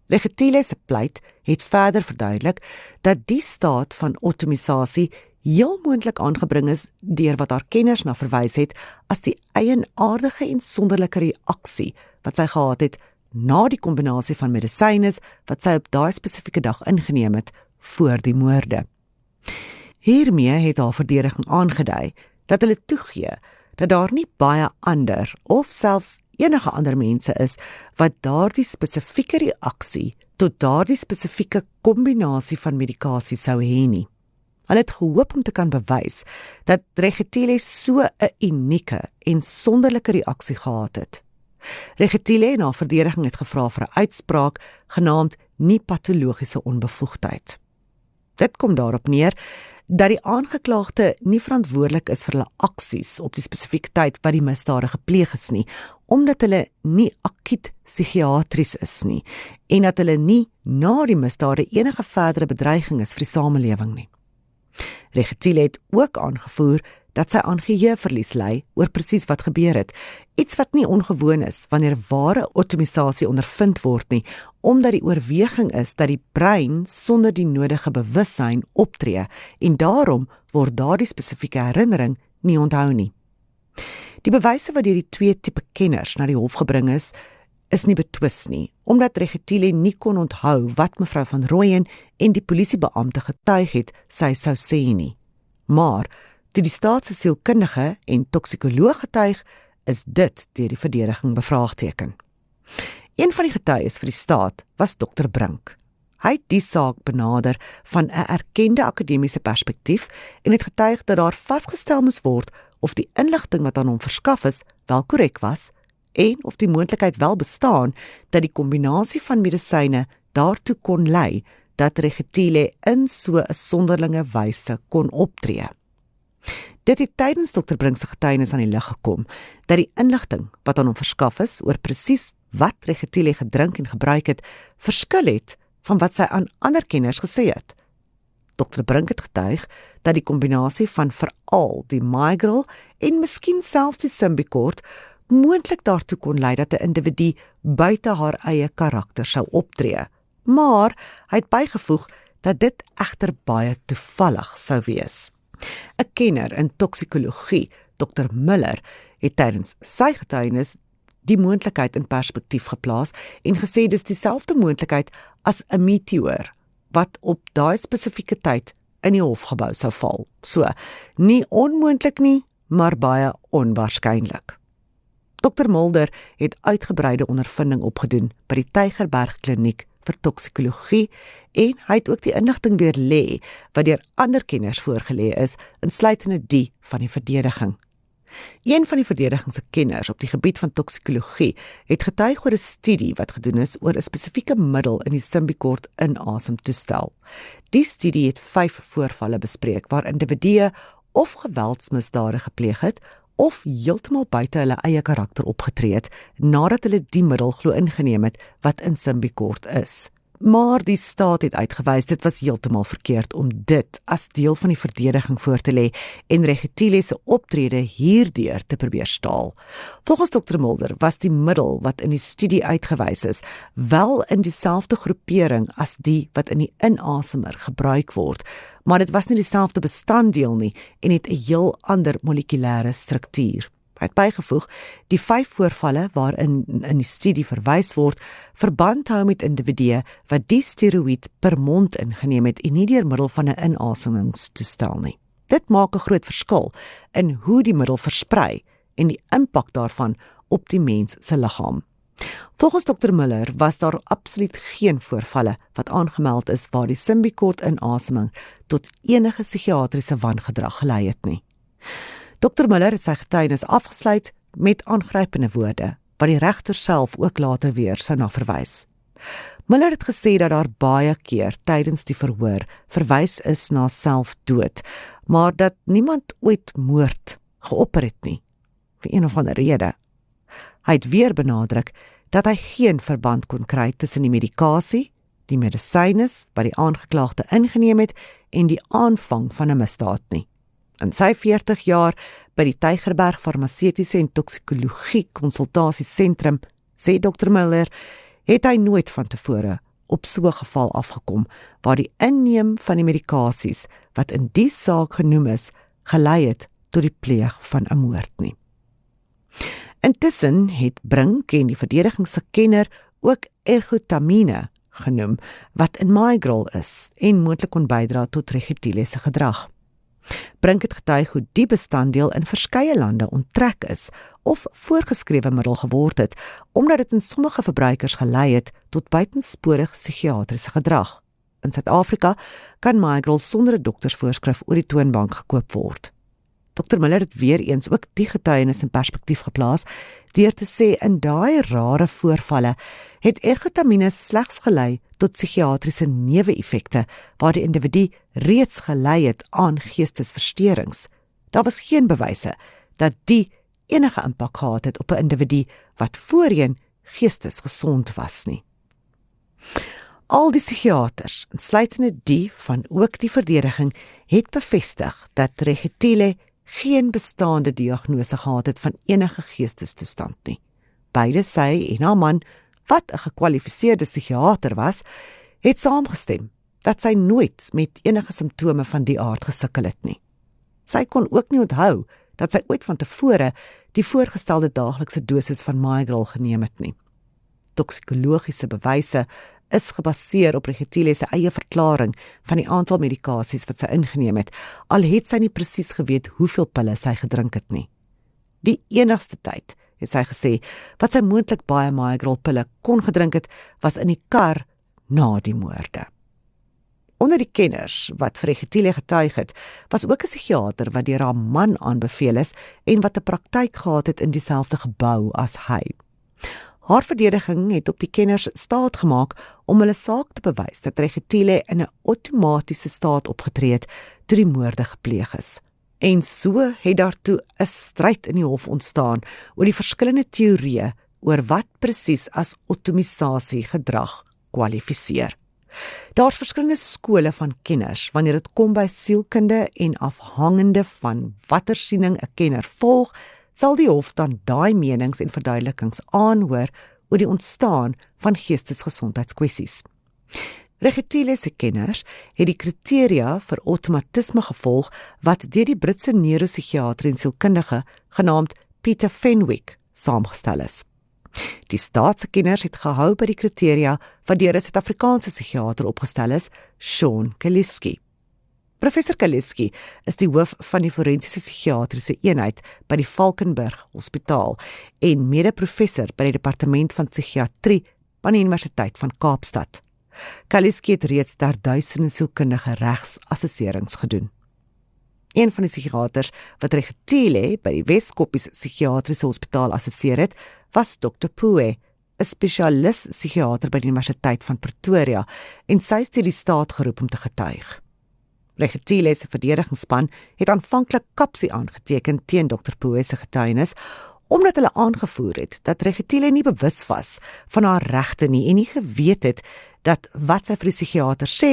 S2: Regitile se pleit het verder verduidelik dat die staat van automisasie heel moontlik aangebring is deur wat haar kenners na verwys het as die eienaardige en sonderlike reaksie wat sy gehad het na die kombinasie van medisyne wat sy op daai spesifieke dag ingeneem het voor die moorde. Hiermee het haar verdediging aangedui dat hulle toegee dat daar nie baie ander of selfs enige ander mense is wat daardie spesifieke reaksie tot daardie spesifieke kombinasie van medikasie sou hê nie. Hulle het gehoop om te kan bewys dat Regitile so 'n unieke en sonderlike reaksie gehad het. Regitile en haar verdediging het gevra vir 'n uitspraak genaamd nie patologiese onbevoegdheid. Dit kom daarop neer dat die aangeklaagde nie verantwoordelik is vir hulle aksies op die spesifieke tyd wat die misdade gepleeg is nie, omdat hulle nie akuut psigiatries is nie en dat hulle nie na die misdade enige verdere bedreiging is vir die samelewing nie. Regetiele het ook aangevoer dat sy aan geheueverlies ly oor presies wat gebeur het, iets wat nie ongewoon is wanneer ware automisasie ondervind word nie, omdat die oorweging is dat die brein sonder die nodige bewussyn optree en daarom word daardie spesifieke herinnering nie onthou nie. Die bewyse wat deur die twee tipe kenners na die hof gebring is nie betwis nie, omdat Regetiele nie kon onthou wat mevrou van Rooyen en die polisiebeampte getuig het sy sou sê nie. Maar toe die staat se sielkundige en toksikoloog getuig, is dit deur die verdediging bevraagteken. Een van die getuies vir die staat was Dr. Brink. Hy het die saak benader van 'n erkende akademiese perspektief en het getuig dat daar vasgestel moes word of die inligting wat aan hom verskaf is wel korrek was en of die moontlikheid wel bestaan dat die kombinasie van medisyne daartoe kon lei dat Regetiele in so 'n sonderlinge wyse kon optree. Dit het tydens Dr. Brink se getuienis aan die lig gekom dat die inligting wat aan hom verskaf is oor presies wat Regetiele gedrink en gebruik het, verskil het van wat sy aan ander kenners gesê het. Dr. Brink het getuig dat die kombinasie van veral die Migral en miskien selfs die Symbicort moontlik daartoe kon lei dat 'n individu buite haar eie karakter sou optree, maar hy het bygevoeg dat dit egter baie toevallig sou wees. 'n Kenner in toksikologie, Dr. Miller, het tydens sy getuienis die moontlikheid in perspektief geplaas en gesê dis dieselfde moontlikheid as 'n meteoor wat op daai spesifieke tyd in die hofgebou sou val. So, nie onmoontlik nie, maar baie onwaarskynlik. Dr. Mulder het uitgebreide ondervinding opgedoen by die Tygerberg Kliniek vir toksikologie en hy het ook die inligting weer lê wat deur ander kenners voorgelê is, insluitende die van die verdediging. Een van die verdediging se kenners op die gebied van toksikologie het getuig oor 'n studie wat gedoen is oor 'n spesifieke middel in die Symbicort inasemtoestel. Die studie het 5 voorvalle bespreek waar individue of geweldsmisdade gepleeg het of heeltemal buite hulle eie karakter opgetree het nadat hulle die middel glo ingeneem het wat in Symbicort is. Maar die staat het uitgewys dit was heeltemal verkeerd om dit as deel van die verdediging voor te lê en Regetiele se optrede hierdeur te probeer staal. Volgens Dr. Mulder was die middel wat in die studie uitgewys is wel in dieselfde groepering as die wat in die inasemer gebruik word, maar dit was nie dieselfde bestanddeel nie en het 'n heel ander molekulêre struktuur. Hy het bygevoeg, die 5 voorvalle waarin in die studie verwys word, verband hou met individue wat die steroïed per mond ingeneem het en nie deur middel van 'n inasemingstoestel nie. Dit maak 'n groot verskil in hoe die middel versprei en die impak daarvan op die mens se liggaam. Volgens Dr. Miller was daar absoluut geen voorvalle wat aangemeld is waar die Symbicort inaseming tot enige psigiatriese wangedrag gelei het nie. Dr. Miller het sy getuienis afgesluit met aangrypende woorde, wat die regter self ook later weer sou na verwys. Miller het gesê dat daar baie keer tydens die verhoor verwys is na selfdood, maar dat niemand ooit moord geopper het nie, vir een of ander rede. Hy het weer benadruk dat hy geen verband kon kry tussen die medikasie, die medisynes wat die aangeklaagde ingeneem het en die aanvang van 'n misdaad nie. In sy 40 jaar by die Tygerberg Farmaseutiese en Toksikologie Konsultasiesentrum, sê Dr. Miller, het hy nooit van tevore op so 'n geval afgekom waar die inneem van die medikasies wat in die saak genoem is, gelei het tot die pleeg van 'n moord nie. Intussen het Brink en die verdediging se kenner ook ergotamine genoem wat in Migral is en moontlik kon bydra tot Regetiele se gedrag. Brink het getuig hoe die bestanddeel in verskeie lande onttrek is of voorgeskrewe middel geword het, omdat dit in sommige verbruikers gelei het tot buitensporige psigiatriese gedrag. In Suid-Afrika kan Migral sonder 'n doktersvoorskrif oor die toonbank gekoop word. Dr. Miller het weer eens ook die getuienis in perspektief geplaas, deur te sê in daai rare voorvalle het ergotamine slegs gelei tot psigiatriese neeweffekte, waar die individu reeds gelei het aan geestesversteurings. Daar was geen bewyse dat die enige impak gehad het op 'n individu wat voorheen geestesgesond was nie. Al die psigiaters, insluitende die van ook die verdediging, het bevestig dat Reggetile geen bestaande diagnose gehad het van enige geestestoestand nie. Beide sy en haar man, wat 'n gekwalifiseerde psigiater was, het saamgestem dat sy nooit met enige simptome van die aard gesukkel het nie. Sy kon ook nie onthou dat sy ooit van tevore die voorgestelde daaglikse dosis van Midol geneem het nie. Toksikologiese bewyse is gebaseer op Reggetile se eie verklaring van die aantal medikasies wat sy ingeneem het, al het sy nie presies geweet hoeveel pille sy gedrink het nie. Die enigste tyd, het sy gesê, wat sy moontlik baie Midol pille kon gedrink het, was in die kar na die moorde. Onder die kenners wat vir Reggetile getuig het, was ook 'n psigiater wat deur haar man aanbeveel is en wat 'n praktyk gehad het in dieselfde gebou as hy. Haar verdediging het op die kenners staat gemaak om hulle saak te bewys dat Reggetile in 'n outomatiese staat opgetree het toe die moorde gepleeg is. En so het daartoe 'n stryd in die hof ontstaan oor die verskillende teorieë oor wat presies as automisasie gedrag kwalifiseer. Daar's verskillende skole van kenners wanneer dit kom by sielkunde en afhangende van watter siening 'n kenner volg, sal die hof dan daai menings en verduidelikings aanhoor oor die ontstaan van geestesgesondheidskwessies. Reggetile se kenners het die kriteria vir outomatisme gevolg wat deur die Britse neuropsigiater en sielkundige genaamd Peter Fenwick saamgestel is. Die staatse kenners het gehou by die kriteria wat deur 'n Suid-Afrikaanse psigiater opgestel is, Sean Kaliski. Professor Kaliski is die hoof van die forensiese psigiatriese eenheid by die Valkenburg Hospitaal en mede-professor by die departement van psigiatrie van die Universiteit van Kaapstad. Kaliski het reeds daar duisende sielkundige regsassesserings gedoen. Een van die psigiaters wat Reggetile by die Wes-Koppies Psigiatriese Hospitaal assesseer het, was Dr. Pue, 'n spesialis psigiater by die Universiteit van Pretoria, en sy is deur die staat geroep om te getuig. Reggetile se verdedigingsspan het aanvanklik kapsie aangeteken teen Dr. Pue se getuienis, omdat hulle aangevoer het dat Reggetile nie bewus was van haar regte nie en nie geweet het dat wat sy vir die psigiater sê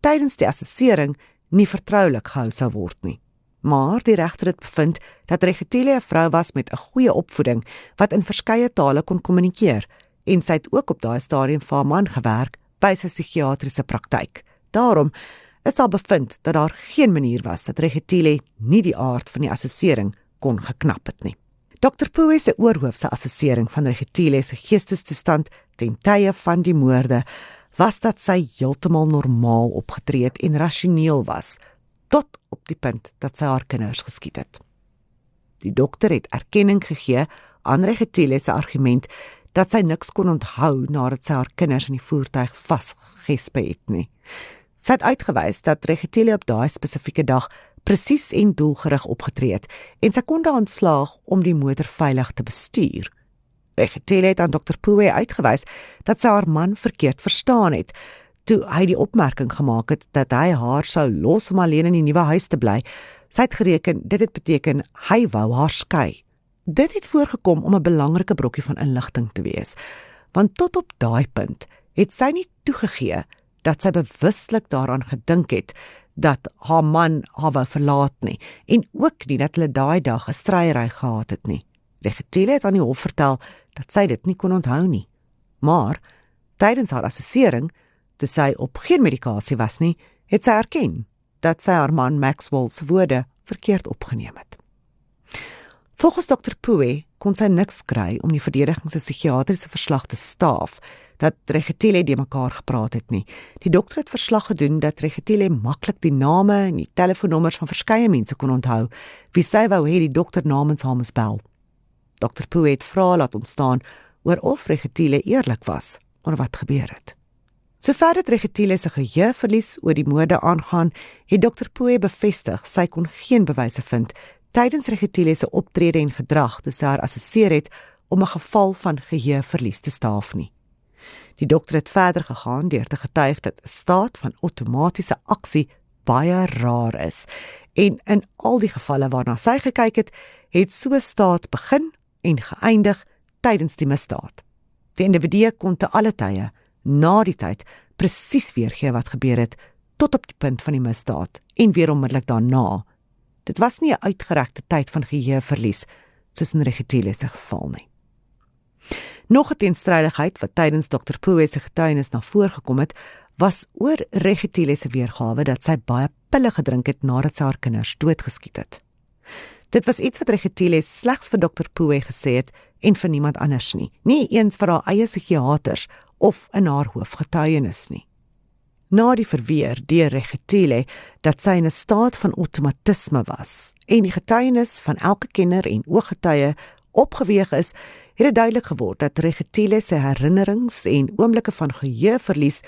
S2: tydens die assessering nie vertroulik gehou sou word nie. Maar die regter het bevind dat Reggetile 'n vrou was met 'n goeie opvoeding wat in verskeie tale kon kommunikeer en sy het ook op daai stadium vir haar man gewerk by sy psigiatriese praktyk. Daarom is daar bevind dat daar geen manier was dat Reggetile nie die aard van die assessering kon geknap het nie. Dr. Pue se oorhoofse assessering van Reggetile se geestestoestand ten tye van die moorde was dat sy heeltemal normaal opgetree het en rasioneel was, tot op die punt dat sy haar kinders geskiet het. Die dokter het erkenning gegee aan Reggetile se argument dat sy niks kon onthou nadat sy haar kinders in die voertuig vasgespe het nie. Sy het uitgewys dat Reggetile op daai spesifieke dag presies en doelgerig opgetree het en sy kon daarin slaag om die motor veilig te bestuur. Reggetile het aan Dr. Pue uitgewys dat sy haar man verkeerd verstaan het, toe hy die opmerking gemaak het dat hy haar sou los om alleen in die nuwe huis te bly. Sy het gereken, dit het beteken, hy wou haar skei. Dit het voorgekom om 'n belangrike brokkie van inligting te wees, want tot op daai punt het sy nie toegegee dat sy bewuslik daaraan gedink het dat haar man haar wou verlaat nie, en ook nie dat hulle daai dag 'n stryery gehad het nie. Reggetile het aan die hof vertel dat sy dit nie kon onthou nie. Maar tydens haar assessering, toe sy op geen medikasie was nie, het sy erken dat sy haar man Maxwell se woorde verkeerd opgeneem het. Volgens Dr. Pue kon sy niks kry om die verdediging se psigiatriese verslag te staaf dat Reggetile die mekaar gepraat het nie. Die dokter het verslag gedoen dat Reggetile maklik die name en die telefoonnommers van verskeie mense kon onthou wie sy wou hê die dokter namens haar moes bel. Dr. Pue het vrae laat ontstaan oor of Reggetile eerlik was oor wat gebeur het. Sover dit Reggetile se geheueverlies oor die moorde aangaan, het Dr. Pue bevestig sy kon geen bewyse vind tydens Regitile se optrede en gedrag toe sy haar assesseer het om 'n geval van geheueverlies te staaf nie. Die dokter het verder gegaan deur te getuig dat 'n staat van outomatiese aksie baie rar is en in al die gevalle waarna sy gekyk het, het so 'n staat begin en geëindig tydens die misdaad. Die individu kon te alle tye, na die tyd, presies weergee wat gebeur het, tot op die punt van die misdaad en weer onmiddellik daarna. Dit was nie 'n uitgerekte tyd van geheueverlies, soos in Regitile se geval nie. Nog 'n teenstrydigheid wat tydens Dr. Puwe se getuienis na vore gekom het, was oor Regitile se weergawe dat sy baie pille gedrink het nadat sy haar kinders doodgeskiet het. Dit was iets wat Regitile slegs vir Dr. Puwe gesê het en vir niemand anders nie eens vir haar eie psigiaters of in haar hoofgetuienis nie. Na die verweer deur Regitile dat sy in 'n staat van outomatisme was en die getuienis van elke kenner en ooggetuie opgeweeg is, het dit duidelik geword dat Regitile se herinnerings en oomblikke van geheueverlies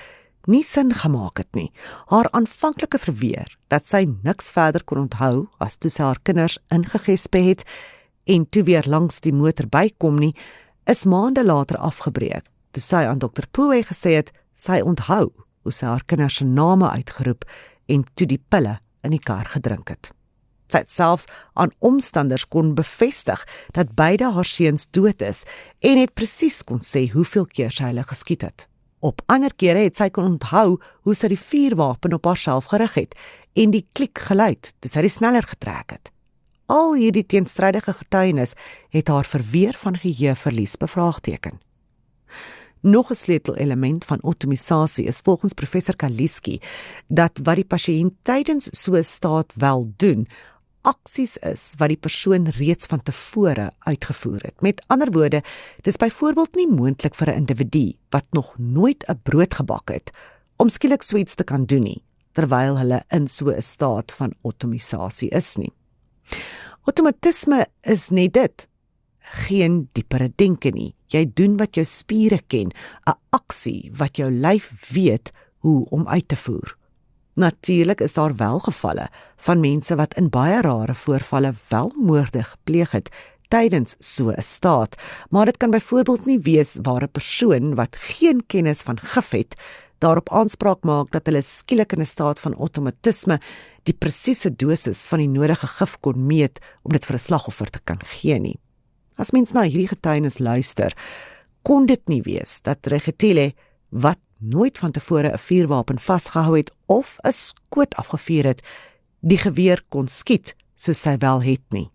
S2: nie sin gemaak het nie. Haar aanvanklike verweer dat sy niks verder kon onthou as toe sy haar kinders ingegespe het en toe weer langs die motor bykom nie, is maande later afgebreek, toe sy aan Dr. Puwe gesê het, sy onthou hoe sy haar kinders se name uitgeroep en toe die pille in die kar gedrink het. Sy het selfs aan omstanders kon bevestig dat beide haar seuns dood is en het presies kon sê hoeveel keer sy hulle geskiet het. Op ander kere het sy kon onthou hoe sy die vuurwapen op haarself gerig het en die klik geluid toe sy die sneller getrek het. Al hierdie teenstrydige getuienis het haar verweer van geheueverlies bevraagteken. Nog 'n sleutelelement van outomisasie is volgens professor Kaliski dat wat die pasiënt tydens so 'n staat wel doen, aksies is wat die persoon reeds van tevore uitgevoer het. Met ander woorde, dis byvoorbeeld nie moontlik vir 'n individu wat nog nooit 'n brood gebak het, om skielik so iets te kan doen nie, terwyl hulle in so 'n staat van outomisasie is nie. Outomatisme is net dit, geen diepere denke nie. Jy doen wat jou spiere ken, 'n aksie wat jou lyf weet hoe om uit te voer. Natuurlik is daar wel gevalle van mense wat in baie rare voorvalle wel moorde gepleeg het tydens so 'n staat, maar dit kan byvoorbeeld nie wees waar 'n persoon wat geen kennis van gif het, daarop aanspraak maak dat hulle skielik in 'n staat van outomatisme die presiese dosis van die nodige gif kon meet om dit vir 'n slagoffer te kan gee nie. As mens na hierdie getuienis luister, kon dit nie wees dat Regitile, wat nooit van tevore 'n vuurwapen vasgehou het of 'n skoot afgevuur het, die geweer kon skiet soos sy wel het nie.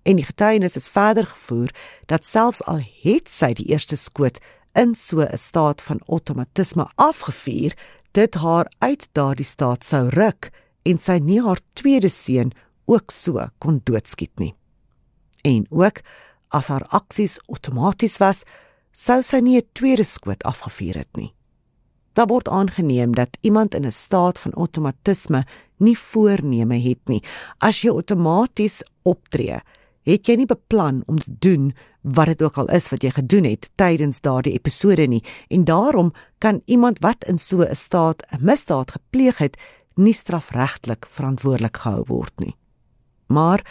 S2: En die getuienis is verder gevoer dat selfs al het sy die eerste skoot in so 'n staat van outomatisme afgevuur, dit haar uit daardie staat sou ruk en sy nie haar tweede seun ook so kon doodskiet nie. En ook, as haar aksies outomaties was, sou sy nie 'n tweede skoot afgevuur het nie. Daar word aangeneem dat iemand in 'n staat van outomatisme nie voorneme het nie. As jy outomaties optree, het jy nie beplan om te doen wat dit ook al is wat jy gedoen het tydens daardie episode nie, en daarom kan iemand wat in so 'n staat 'n misdaad gepleeg het, nie strafregtelik verantwoordelik gehou word nie. Maar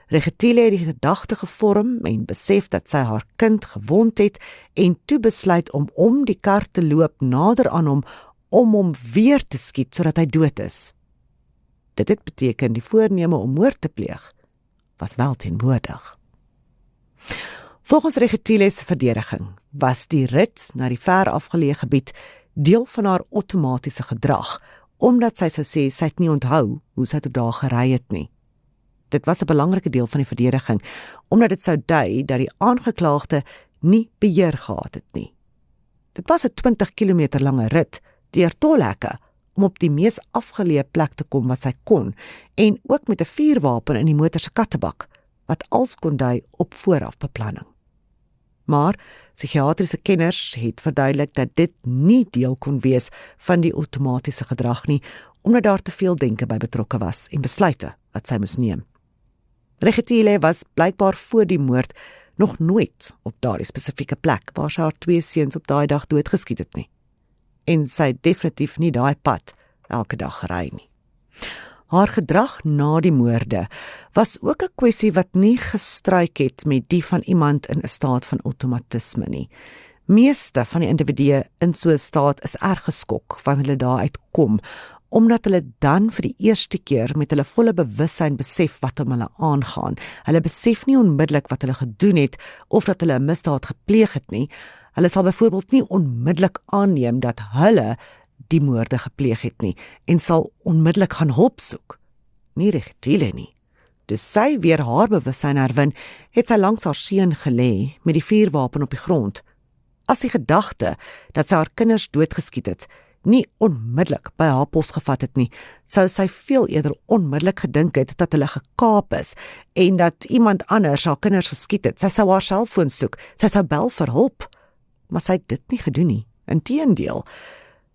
S2: Regitile het die gedagte gevorm en besef dat sy haar kind gewond het en toe besluit om die kar te loop nader aan hom om hom weer te skiet sodat hy dood is. Dit het beteken die voorneme om moord te pleeg was wel teenwoordig. Volgens Regitile se verdediging was die rit na die ver afgeleë gebied deel van haar outomatiese gedrag, omdat sy sou sê sy het nie onthou hoe sy tot daar gery het nie. Dit was 'n belangrike deel van die verdediging, omdat dit sou dui dat die aangeklaagde nie beheer gehad het nie. Dit was 'n 20 km lange rit deur tolhekke om op die mees afgeleë plek te kom wat sy kon, en ook met 'n vuurwapen in die motor se kattebak, wat als kon dui op voorafbeplanning. Maar psigiatriese kenners het verduidelik dat dit nie deel kon wees van die outomatiese gedrag nie, omdat daar te veel denke by betrokke was en besluite wat sy moes neem. Regitile was blykbaar voor die moord nog nooit op daardie spesifieke plek waar sy haar 2 seuns op daai dag doodgeskiet het nie. En sy het definitief nie daai pad elke dag gery nie. Haar gedrag na die moorde was ook 'n kwessie wat nie gestruik het met die van iemand in 'n staat van outomatisme nie. Meeste van die individue in so 'n staat is erg geskok wanneer hulle daaruit kom, omdat hulle dan vir die eerste keer met hulle volle bewussyn besef wat om hulle aangaan. Hulle besef nie onmiddellik wat hulle gedoen het of dat hulle 'n misdaad gepleeg het nie. Hulle sal byvoorbeeld nie onmiddellik aanneem dat hulle die moorde gepleeg het nie en sal onmiddellik gaan hulp soek. Nie Regitile nie. Dus sy weer haar bewussyn herwin, het sy langs haar seun gelê met die vuurwapen op die grond. As die gedagte dat sy haar kinders doodgeskiet het, nie onmiddellik by haar pos gevat het nie, sou sy veel eerder onmiddellik gedink het dat hulle gekaap is en dat iemand anders haar kinders geskiet het. Sy sou haar selfoon soek, sy sou bel vir hulp, maar sy het dit nie gedoen nie. Inteendeel,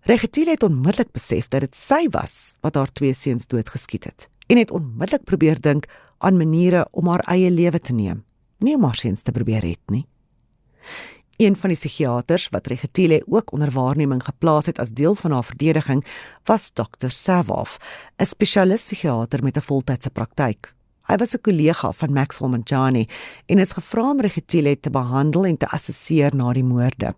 S2: Regitile het onmiddellik besef dat dit sy was wat haar 2 seuns doodgeskiet het en het onmiddellik probeer dink aan maniere om haar eie lewe te neem, nie om haar seuns te probeer red nie. Een van die psigiaters wat Regitile ook onder waarneming geplaas het as deel van haar verdediging was Dr. Savov, 'n spesialis-psigiater met 'n voltydse praktyk. Hy was 'n kollega van Maxwell Manjani en is gevra om Regitile te behandel en te assesseer na die moorde.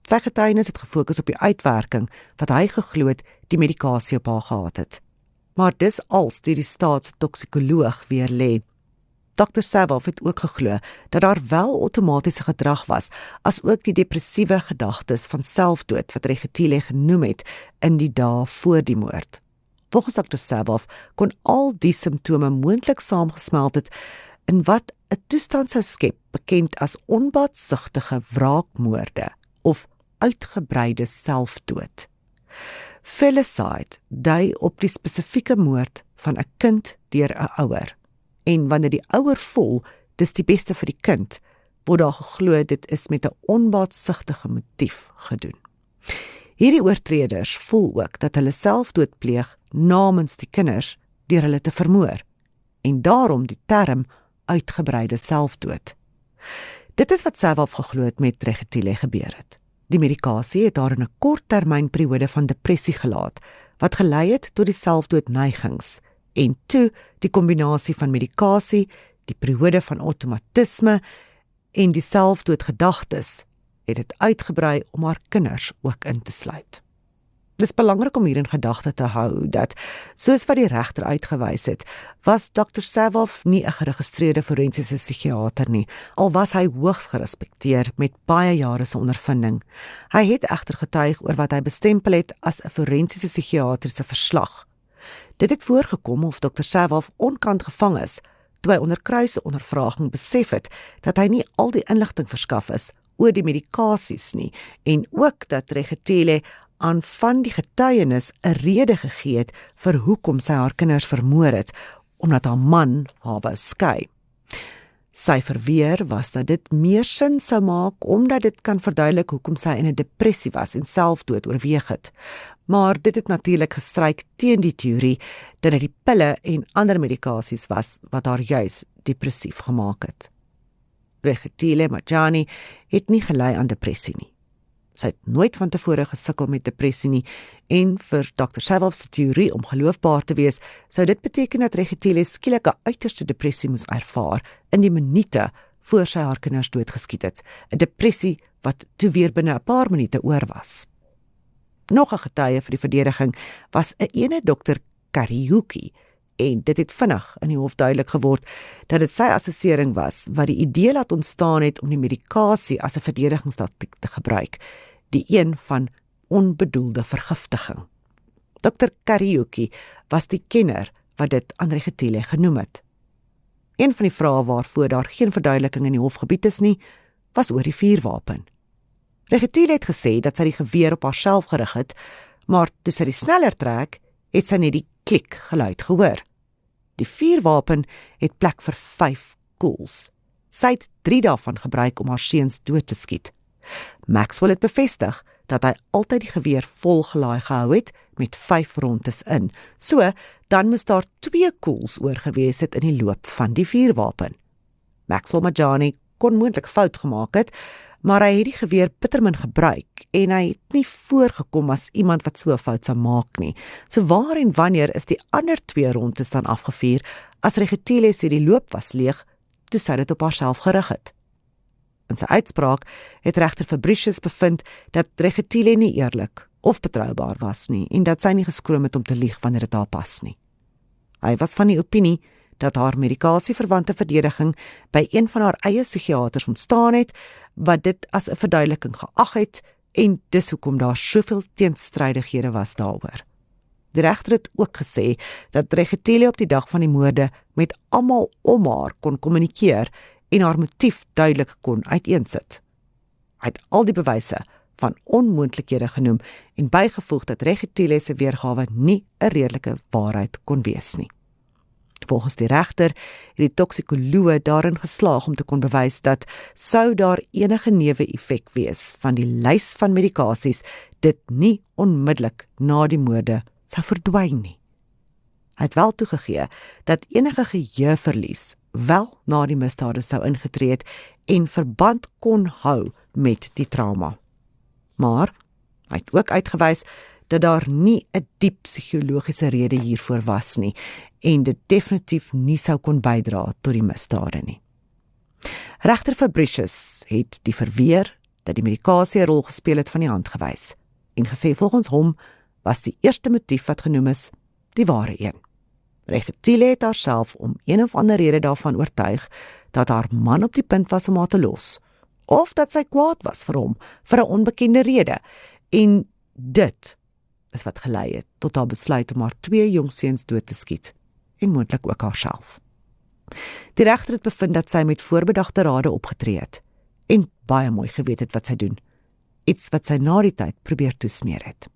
S2: Sy getuienis het gefokus op die uitwerking wat hy geglo het die medikasie op haar gehad het. Maar dis als deur die staatstoksikoloog weer lê. Dr. Savov het ook geglo dat daar wel outomatiese gedrag was, as ook die depressiewe gedagtes van selfdood wat Regitile genoem het in die dae voor die moord. Volgens Dr. Savov kon al die simptome moontlik saamgesmelt het in wat 'n toestand sou skep bekend as onbaatsugtige wraakmoorde of uitgebreide selfdood. Filicide dui op die spesifieke moord van 'n kind deur 'n ouer. En wanneer die ouer voel, dis die beste vir die kind, word daar geglo dit is met 'n onbaatsugtige motief gedoen. Hierdie oortreders voel ook dat hulle selfdood pleeg namens die kinders deur hulle te vermoor, en daarom die term uitgebreide selfdood. Dit is wat Savov geglo het met Regitile gebeur het. Die medikasie het haar in 'n korttermynperiode van depressie gelaat, wat gelei het tot die selfdoodneigings, en toe die kombinasie van medikasie, die periode van outomatisme en die selfdoodgedagtes het dit uitgebrei om haar kinders ook in te sluit. Dis belangrik om hier in gedagte te hou dat, soos wat die regter uitgewys het, was Dr. Savov nie 'n geregistreerde forensiese psigiater nie, al was hy hoogs gerespekteer met baie jare se ondervinding. Hy het egter getuig oor wat hy bestempel het as 'n forensiese psigiatriese verslag. Dit het voorgekom of Dr. Savov onkant gevang is, toe hy onder kruise ondervraging besef het dat hy nie al die inligting verskaf is oor die medikasies nie, en ook dat Regitile aan van die getuienis 'n rede gegee het vir hoekom sy haar kinders vermoor het, omdat haar man haar wou skei. Sy verweer was dat dit meer sin sou maak omdat dit kan verduidelik hoekom sy in 'n depressie was en selfdood oorweeg het. Maar dit het natuurlik gestryk teen die teorie dat dit die pille en ander medikasies was wat haar juis depressief gemaak het. Regitile Manjani het nie gelei aan depressie nie. Sy het nooit van tevore gesukkel met depressie nie, en vir Dr. Savov se teorie om geloofbaar te wees, sou dit beteken dat Regitile skielik 'n uiterste depressie moes ervaar in die minute voor sy haar kinders doodgeskiet het, 'n depressie wat toe weer binne 'n paar minute oor was. Nog 'n getuie vir die verdediging was 'n ene Dr. Kariuki, en dit het vinnig in die hof duidelik geword dat dit sy assessering was wat die idee laat ontstaan het om die medikasie as 'n verdedigingstaktiek te gebruik, die een van onbedoelde vergiftiging. Dr. Kariuki was die kenner wat dit aan Regitile genoem het. Een van die vrae waarvoor daar geen verduideliking in die hof gebied is nie, was oor die vuurwapen. Regitile het gesê dat sy die geweer op haarself gerig het, maar toe sy die sneller trek, het sy net die klik geluid gehoor. Die vuurwapen het plek vir 5 koels. Sy het 3 daarvan gebruik om haar seuns dood te skiet. Maxwell het bevestig dat hy altyd die geweer vol gelaai gehou het met 5 rondes in. So, dan moes daar 2 koels oor gewees het in die loop van die vuurwapen. Maxwell Manjani kon moontlik fout gemaak het, maar hy het die geweer bittermin gebruik en hy het nie voorgekom as iemand wat so 'n fout sou maak nie. So waar en wanneer is die ander 2 rondes dan afgevuur as Regitile sê die loop was leeg toe sy dit op haarself gerig het? In sy uitspraak het regter Fabricius bevind dat Regitile nie eerlik of betroubaar was nie en dat sy nie geskroom het om te lieg wanneer dit haar pas nie. Hy was van die opinie dat haar medikasieverwante verdediging by een van haar eie psigiaters ontstaan het, wat dit as 'n verduideliking geag het en dis hoekom daar soveel teenstrydighede was daaroor. Die regter het ook gesê dat Regitile op die dag van die moorde met almal om haar kon kommunikeer en haar motief duidelik kon uiteensit. Hy het al die bewyse van onmoontlikhede genoem en bygevoeg dat Regitile se weergawe nie 'n redelike waarheid kon wees nie. Volgens die regter het die toksikoloë daarin geslaag om te kon bewys dat sou daar enige neeweffek wees van die lys van medikasies dit nie onmiddellik na die moorde sou verdwyn nie. Hy het wel toegegee dat enige geheueverlies wel na die misdade sou ingetree het en verband kon hou met die trauma. Maar hy het ook uitgewys dat daar nie 'n diep psigologiese rede hiervoor was nie en dit definitief nie sou kon bydra tot die misdade nie. Regter Fabricius het die verweer dat die medikasie 'n rol gespeel het van die hand gewys en gesê volgens hom was die eerste motief wat genoem is die ware een. Regitile het haarself om een of ander rede daarvan oortuig dat haar man op die punt was om haar te los of dat sy kwaad was vir hom vir 'n onbekende rede en dit is wat gelei het tot haar besluit om haar 2 jong seuns dood te skiet en moontlik ook haarself. Die regter het bevind dat sy met voorbedagte rade opgetree het en baie mooi geweet het wat sy doen, iets wat sy na die tyd probeer toesmeer het.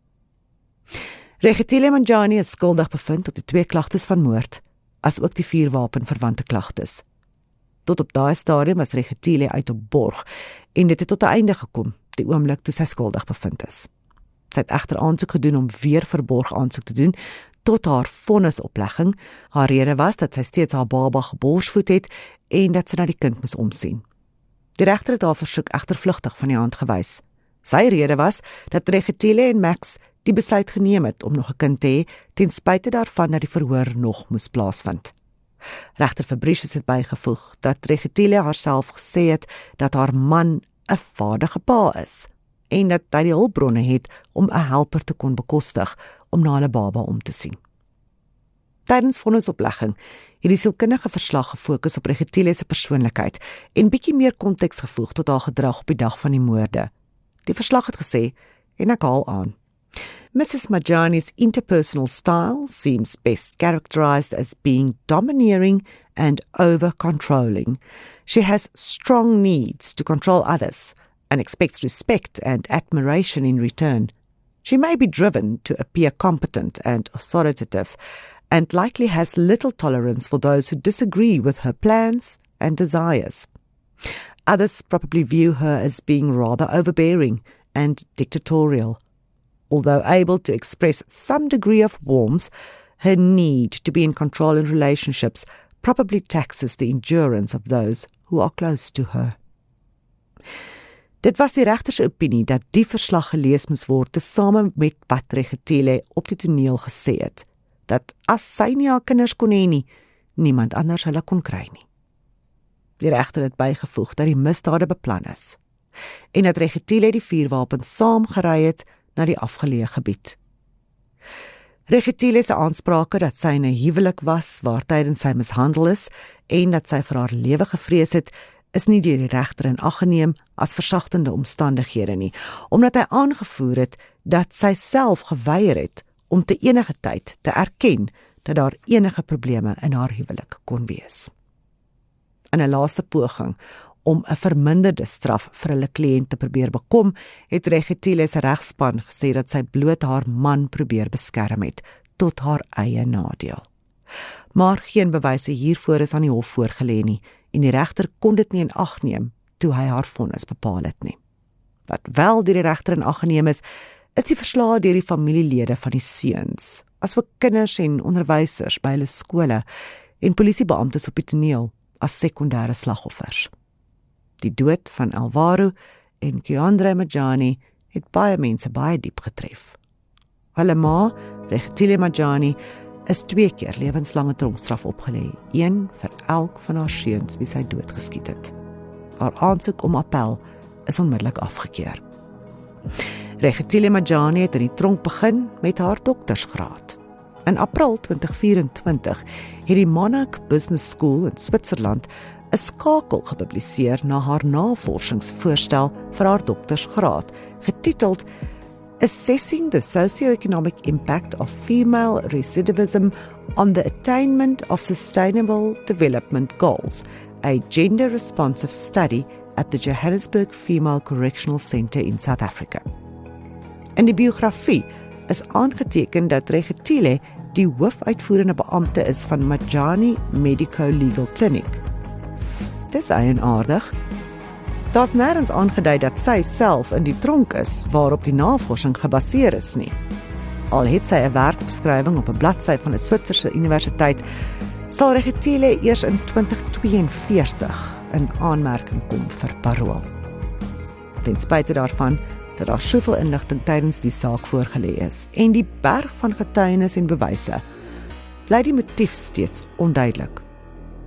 S2: Regitile Manjani is skuldig bevind op die 2 klagtes van moord, as ook die 4 verwante klagtes. Tot op daai stadium was Regitile uit op borg en dit het tot 'n einde gekom, die oomblik toe sy skuldig bevind is. Sy het egter aansoek gedoen om weer vir borg aansoek te doen tot haar vonnisoplegging. Haar rede was dat sy steeds haar baba geborsvoed het en dat sy na die kind moes omsien. Die regter het haar versoek egter vlugtig van die hand gewys. Sy rede was dat Regitile en Max die besluit geneem het om nog 'n kind te hê ten spyte daarvan dat die verhoor nog moes plaasvind. Regter Fabricius het bygevoeg dat Regitile haarself gesê het dat haar man 'n vaardige pa is en dat hy die hulpbronne het om 'n helper te kon bekostig om na hulle baba om te sien. Tydens vonnisoplegging het die sielkundige verslag gefokus op Regitile se persoonlikheid en bietjie meer konteks gevoeg tot haar gedrag op die dag van die moorde. Die verslag het gesê, en ek haal aan, Mrs. Manjani's interpersonal style seems best characterized as being domineering and over-controlling. She has strong needs to control others and expects respect and admiration in return. She may be driven to appear competent and authoritative, and likely has little tolerance for those who disagree with her plans and desires. Others probably view her as being rather overbearing and dictatorial. Although able to express some degree of warmth, her need to be in control in relationships probably taxes the endurance of those who are close to her. Dit was die regter se opinie dat die verslag gelees moes word tesame met wat Regitile op die toneel gesê het, dat as sy nie haar kinders kon hê nie, niemand anders hulle kon kry nie. Die regter het bygevoeg dat die misdade beplan is en dat Regitile die 4 saamgery het na die afgeleë gebied. Regitile se aansprake dat sy in 'n huwelik was waar tydens sy mishandel is en dat sy vir haar lewe gevrees het, is nie deur die regter in ag geneem as versagtende omstandighede nie, omdat hy aangevoer het dat sy self geweier het om te enige tyd te erken dat daar enige probleme in haar huwelik kon wees. In 'n laaste poging om 'n verminderde straf vir hulle kliënt te probeer bekom, het Regitile se regspan gesê dat sy bloot haar man probeer beskerm het, tot haar eie nadeel. Maar geen bewyse hiervoor is aan die hof voorgelê nie, en die regter kon dit nie in ag neem toe hy haar vonnis bepaal het nie. Wat wel deur die regter in ag geneem is die verslae deur die familielede van die seuns, asook kinders en onderwysers by hulle skole en polisiebeamptes op die toneel as sekondêre slagoffers. Die dood van Alvaro en Keandre Majani het baie mense baie diep getref. Hulle ma, Regitile Majani, is 2 keer lewenslange tronkstraf opgelê, 1 vir elk van haar seuns wie sy doodgeskiet het. Haar aansoek om appel is onmiddellik afgekeur. Regitile Majani het in die tronk begin met haar doktersgraad. In April 2024 het die Monarch Business School in Switserland 'n skakel gepubliseer na haar navorsingsvoorstel vir haar doktersgraad, getiteld Assessing the Socio-Economic Impact of Female Recidivism on the Attainment of Sustainable Development Goals, a Gender-Responsive Study at the Johannesburg Female Correctional Centre in South Africa. In die biografie is aangeteken dat Regitile die hoofuitvoerende beampte is van Majani Medico-Legal Clinic. Dis eienaardig. Daar's nêrens aangedui dat sy self in die tronk is, waarop die navorsing gebaseer is nie. Al het sy 'n werkbeskrywing op 'n bladsy van 'n Switserse universiteit, sal Regitile eers in 2042 in aanmerking kom vir parol. Ten spyte daarvan dat daar soveel inligting tydens die saak voorgelê is en die berg van getuienis en bewyse, bly die motief steeds onduidelik.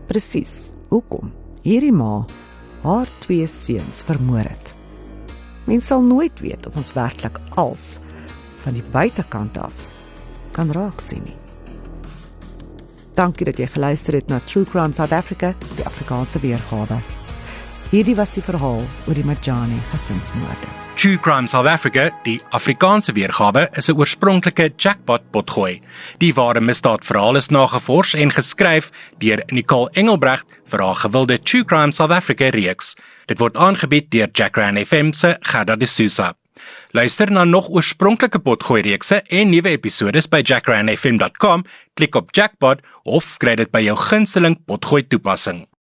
S2: Presies hoekom hierdie ma haar 2 seuns vermoor het. Mens sal nooit weet of ons werklik als van die buitekant af kan raak sien nie. Dankie dat jy geluister het na True Crime South Africa, die Afrikaanse weergawe. Hierdie was die verhaal oor die Majani gesinsmoorde.
S1: True Crime South Africa, die Afrikaanse weergawe, is 'n oorspronklike jackpot potgooi. Die ware misdaadverhaal is nagevors en geskryf deur Nicole Engelbrecht vir haar gewilde True Crime South Africa reeks. Dit word aangebied deur Jackran FM se Gerda de Souza. Luister na nog oorspronklike potgooi reekse en nuwe episodes by jackranfm.com, klik op Jackpot of kry dit by jou gunsteling potgooi toepassing.